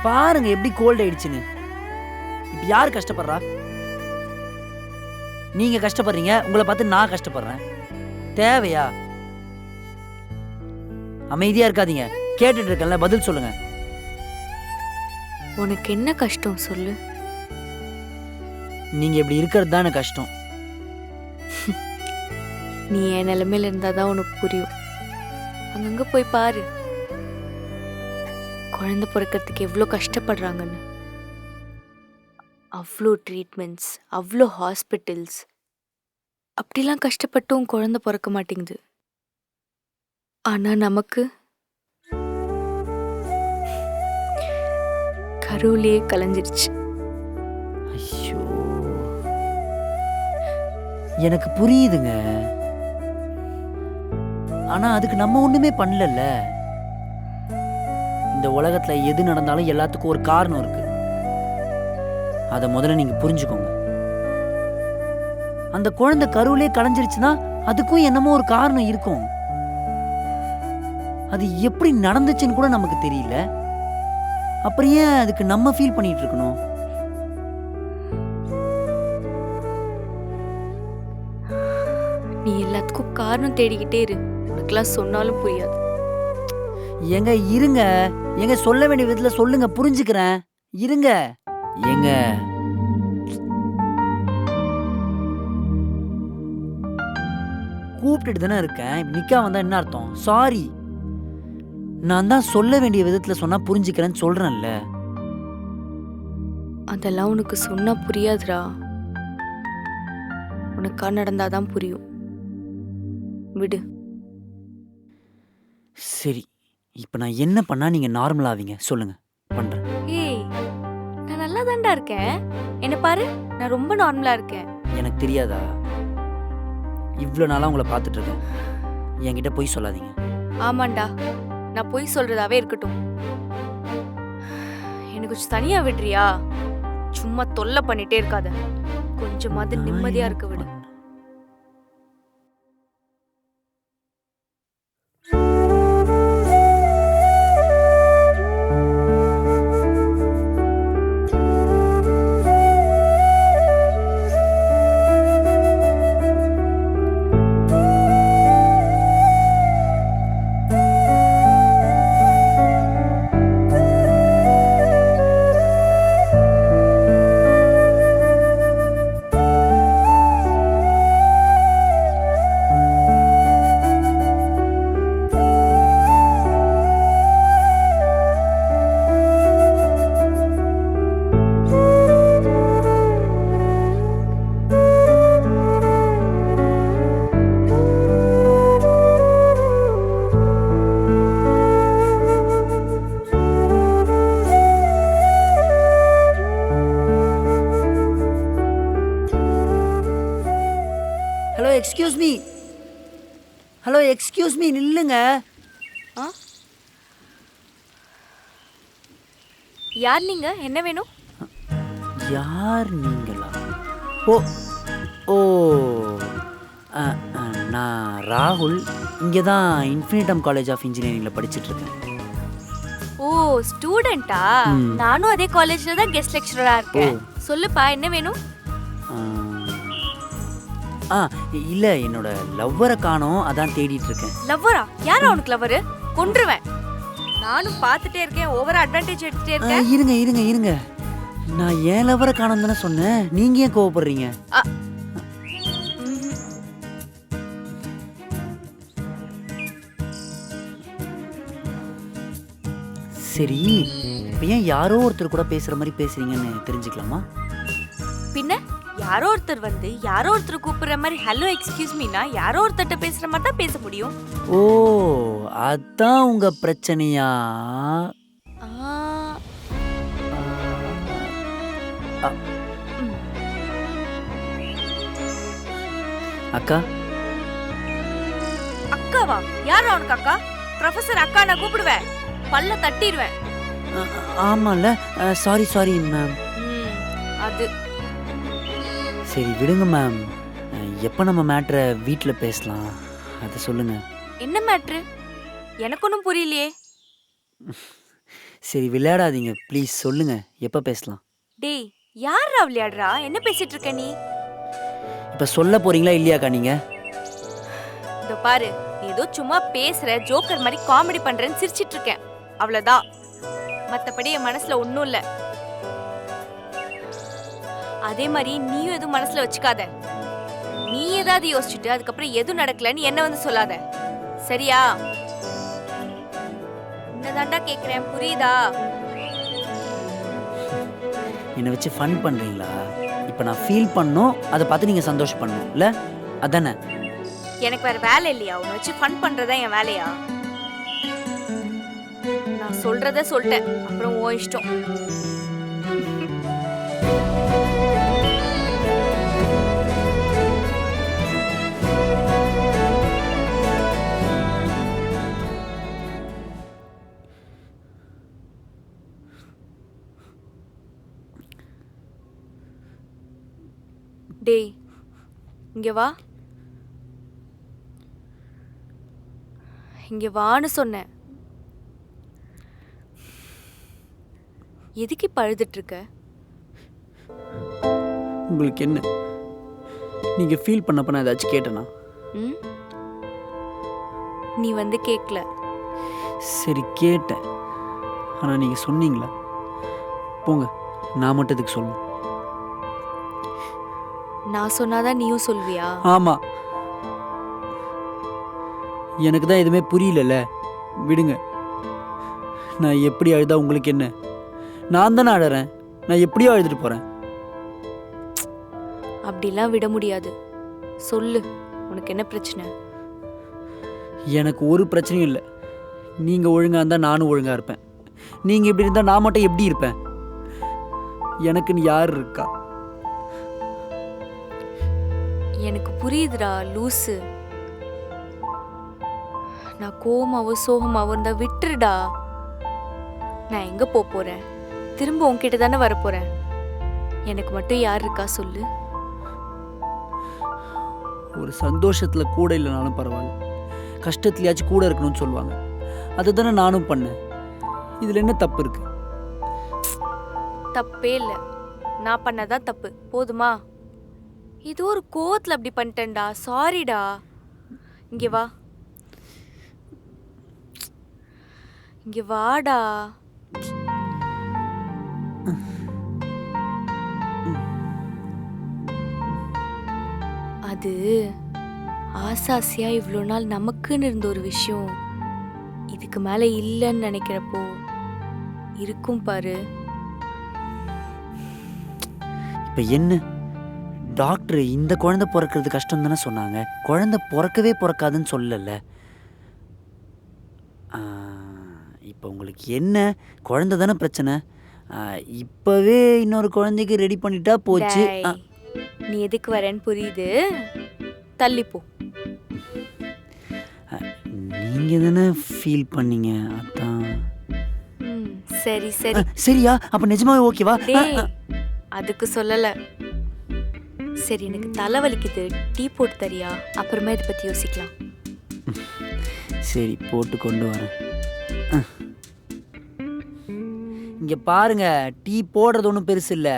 பாருங்க எப்படி கோல்ட் ஆயிடுச்சுன்னு. இப்ப யாரு கஷ்டப்படுறா? நீங்க கஷ்டப்படுறீங்க, உங்களை பார்த்து நான் கஷ்டப்படுறேன். தேவையா? அமைதியா இருக்காதீங்க, கேட்டுட்டு இருக்கேன்ல, பதில் சொல்லுங்க. உனக்கு என்ன கஷ்டம் சொல்லு. நீங்க இப்படி இருக்கிறது தானே கஷ்டம். நீ என் நிலைமையில இருந்தாதான் உனக்கு புரியும். அங்கங்க போய் பாரு, குழந்தை பிறக்கிறதுக்கு எவ்வளோ கஷ்டப்படுறாங்கன்னு. அவ்வளோ ட்ரீட்மெண்ட்ஸ், அவ்வளோ ஹாஸ்பிட்டல்ஸ். அப்படிலாம் கஷ்டப்பட்டும் குழந்தை பிறக்க மாட்டேங்குது. ஆனா நமக்கு கருவிலேயே கலைஞ்சிருச்சு. ஐயோ, எனக்கு புரியுதுங்க. ஆனா அதுக்கு நம்ம ஒண்ணுமே பண்ணல. இந்த உலகத்துல எது நடந்தாலும் எல்லாத்துக்கும் ஒரு காரணம் இருக்கு. அதை முதல்ல நீங்க புரிஞ்சுக்கோங்க. அந்த குழந்தை கருவிலே கலைஞ்சிருச்சுன்னா அதுக்கும் என்னமோ ஒரு காரணம் இருக்கும். அது எப்படி நடந்துச்சுன்னு கூட நமக்கு தெரியல. அப்புறம் ஏன் அதுக்கு நம்ம ஃபீல் பண்ணிட்டு இருக்கணும்? நீ எல்லாத்துக்கும் காரணம் தேடிக்கிட்டே இரு, உனக்கெல்லாம் சொன்னாலும் புரியாது. ஏங்க இருங்க, ஏங்க சொல்ல வேண்டிய விதத்துல சொல்லுங்க, புரிஞ்சுக்கிறேன். இருங்க ஏங்க. கூப்பிட்டுட்டு தானே இருக்கேன். நிக்கா வந்தா என்ன அர்த்தம்? சாரி. நான் தான் சொல்ல வேண்டிய விதத்துல சொன்னா புரிஞ்சுக்கிறேன்னு சொல்றேன்ல. அதெல்லாம் உனக்கு சொன்னா புரியாதுடா. உனக்கா நடந்தாதான் புரியும். விடு. சரி, இப்போ நான் என்ன பண்ணா நீங்க நார்மல் ஆவீங்க சொல்லுங்க, பண்றேன். ஏய், நான் நல்லா தான்டா இருக்கேன். என்ன பாரு, நான் ரொம்ப நார்மலா இருக்கேன். எனக்கு தெரியாதா? இவ்வளோ நாளாக உங்களை பார்த்துட்டு இருக்கேன். என்கிட்ட பொய் சொல்லாதீங்க. ஆமாண்டா, நான் பொய் சொல்றதாவே இருக்கட்டும். எனக்கு கொஞ்சம் தனியா விடுறியா? சும்மா தொல்லை பண்ணிட்டே இருக்காத. கொஞ்சமாவது நிம்மதியா இருக்க விடு. Hello excuse me, hello excuse me, நில்லுங்க. யார் நீங்க? என்ன வேணும்? யார் நீங்களா? ஓ ஓ நான் ராகுல். இங்கே தான் இன்ஃபினிட்டம் காலேஜ் ஆஃப் இன்ஜினியரிங்கில் படிச்சுட்டு இருக்கேன். ஓ, ஸ்டூடெண்டா? நானும் அதே காலேஜ்ல தான் கெஸ்ட் லெக்சரரா இருக்கேன். சொல்லுப்பா, என்ன வேணும்? இல்லை, என்னோட லவ்வரை காணோம், அதான் தேடிட்டு இருக்கேன். லவ்வரா? யாரா உனக்கு லவ்வரு? கொன்றுவேன். நானும் பார்த்துட்டே இருக்கேன், ஓவரா அட்வான்டேஜ் எடுத்துட்டே இருக்கேன். இருங்க இருங்க இருங்க, நான் ஏன் லவ்வரை காணோம் தானே சொன்னேன். நீங்க ஏன் கோவப்படுறீங்க? சரி, இப்போ ஏன் யாரோ ஒருத்தர் கூட பேசுற மாதிரி பேசுறீங்கன்னு தெரிஞ்சுக்கலாமா? பின்ன யாரோ ஒருத்தர் வந்து யாரோ ஒருத்தர் கூப்பிடுற மாதிரி ஹலோ எக்ஸ்கியூஸ் மீனா யாரோ ஒருத்தர்ட்ட பேசுற மாதிரி தான் பேச முடியும். ஓ, அதான் உங்க பிரச்சனையா? அக்கா. அக்காவா? யாரா உனக்கு அக்கா? ப்ரொஃபசர் அக்கா நான் கூப்பிடுவேன், பல்ல தட்டிடுவேன். ஆமால, சாரி சாரி மேம். அது சரி விடுங்க மேம். எப்போ நம்ம மேட்ரை வீட்டில் பேசலாம், அதை சொல்லுங்க. என்ன மேட்ரு? எனக்கு ஒன்றும் புரியலையே. சரி விளையாடாதீங்க ப்ளீஸ், சொல்லுங்க எப்போ பேசலாம்? டேய், யாரா விளையாடுறா? என்ன பேசிட்டு இருக்க நீ? இப்போ சொல்ல போறீங்களா இல்லையாக்கா நீங்க? இதோ பாரு, நீ ஏதோ சும்மா பேசுற, ஜோக்கர் மாதிரி காமெடி பண்றேன்னு சிரிச்சிட்டு இருக்கேன், அவ்வளவுதான். மத்தபடி என் மனசுல ஒன்றும் இல்லை. அதே மாதிரி நீயும் எதுவும் மனசுல வச்சுக்காத. நீ ஏதாவது யோசிச்சுட்டு அதுக்கப்புறம் எதுவும் நடக்கலன்னு என்ன வந்து சொல்லாத, சரியா? என்னதாண்டா கேக்குறேன், புரியுதா? என்னை வச்சு ஃபன் பண்றீங்களா? இப்போ நான் ஃபீல் பண்ணோம், அதை பார்த்து நீங்க சந்தோஷப்படணும் இல்ல, அதானே? எனக்கு வேற வேலை இல்லையா? உன்னை வச்சு ஃபன் பண்றதா என் வேலையா? நான் சொல்றத சொல்லிட்டேன், அப்புறம் உன் இஷ்டம். டேய், இங்க வா. இங்க வான்னு சொன்னேன். எதுக்கு இப்ப அழுதுட்டு இருக்க? உங்களுக்கு என்ன? நீங்க ஃபீல் பண்ணப்ப நான் ஏதாச்சும் கேட்டேனா? நீ வந்து கேட்கல. சரி கேட்டேன், ஆனால் நீங்கள் சொன்னீங்களா? போங்க, நான் மட்டும் இதுக்கு சொல்லணும். நான் சொன்னாதான் நீயும் சொல்வியா? ஆமாம், எனக்கு தான் எதுவுமே புரியலல்ல. விடுங்க, நான் எப்படி அழுதா உங்களுக்கு என்ன? நான் தானே அழறேன், நான் எப்படியோ அழுதுட்டு போகிறேன். அப்படிலாம் விட முடியாது. சொல்லு, உனக்கு என்ன பிரச்சனை? எனக்கு ஒரு பிரச்சனையும் இல்லை. நீங்கள் ஒழுங்காக இருந்தால் நானும் ஒழுங்காக இருப்பேன். நீங்கள் இப்படி இருந்தால் நான் மட்டும் எப்படி இருப்பேன்? எனக்குன்னு யார் இருக்கா? எனக்கு புரியுதுடா லூசு. நான் கோவமாவோ சோகமாவோ இருந்தா விட்டுருடா. நான் எங்க போறேன்? திரும்ப உன்கிட்ட தானே வரப்போறேன். எனக்கு மட்டும் யார் இருக்கா சொல்லு. ஒரு சந்தோஷத்தில் கூட இல்லைனாலும் பரவாயில்ல, கஷ்டத்துலையாச்சும் கூட இருக்கணும்னு சொல்லுவாங்க. அதை தானே நானும் பண்ணேன். இதில் என்ன தப்பு இருக்கு? தப்பே இல்லை, நான் பண்ணதான் தப்பு. போதுமா? ஏதோ ஒரு கோவத்தில் அப்படி பண்ணிட்டேன்டா, சாரிடா. இங்கே வா, இங்கே வாடா. அது ஆசாசியா இவ்வளோ நாள் நமக்குன்னு இருந்த ஒரு விஷயம் இதுக்கு மேலே இல்லைன்னு நினைக்கிறப்போ இருக்கும் பாரு. இப்போ என்ன? டாக்டர் இந்த குழந்தை பிறக்கிறது கஷ்டம் தானே சொன்னாங்க. குழந்தை பிறக்காதுன்னு சொல்லல. இப்போ உங்களுக்கு என்ன? குழந்தை தானே பிரச்சனை. இப்போவே இன்னொரு குழந்தைக்கு ரெடி பண்ணிட்டா போச்சு. நீ எதுக்கு வரேன்னு புரியுது, தள்ளிப்போ. நீங்கள் தானே ஃபீல் பண்ணீங்க, அதான். சரி சரி. சரியா? அப்போ நிஜமாவே ஓகேவா? அதுக்கு சொல்லலை. சரி, எனக்கு தலைவலிக்குது, டீ போட்டு தரியா? அப்புறமா இதை பற்றி யோசிக்கலாம். சரி, போட்டு கொண்டு வரேன். இங்கே பாருங்க, டீ போடுறது ஒன்றும் பெருசு இல்லை.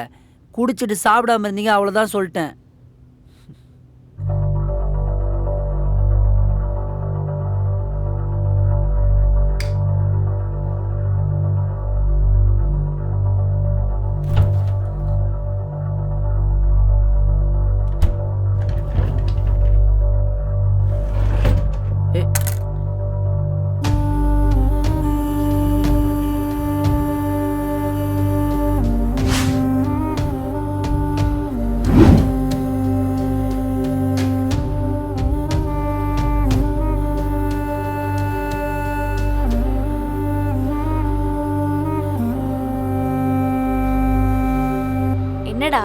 குடிச்சிட்டு சாப்பிடாம இருந்தீங்க, அவ்வளோதான் சொல்லிட்டேன். என்னடா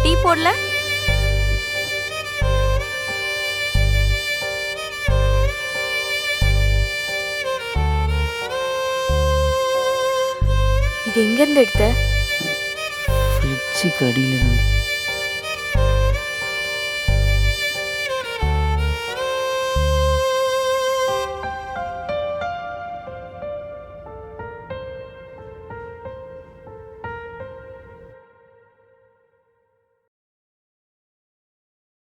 டீ போடல? இது எங்க இருந்து எடுத்த? ஃப்ரிட்ஜுக்கு அடியில இருந்து.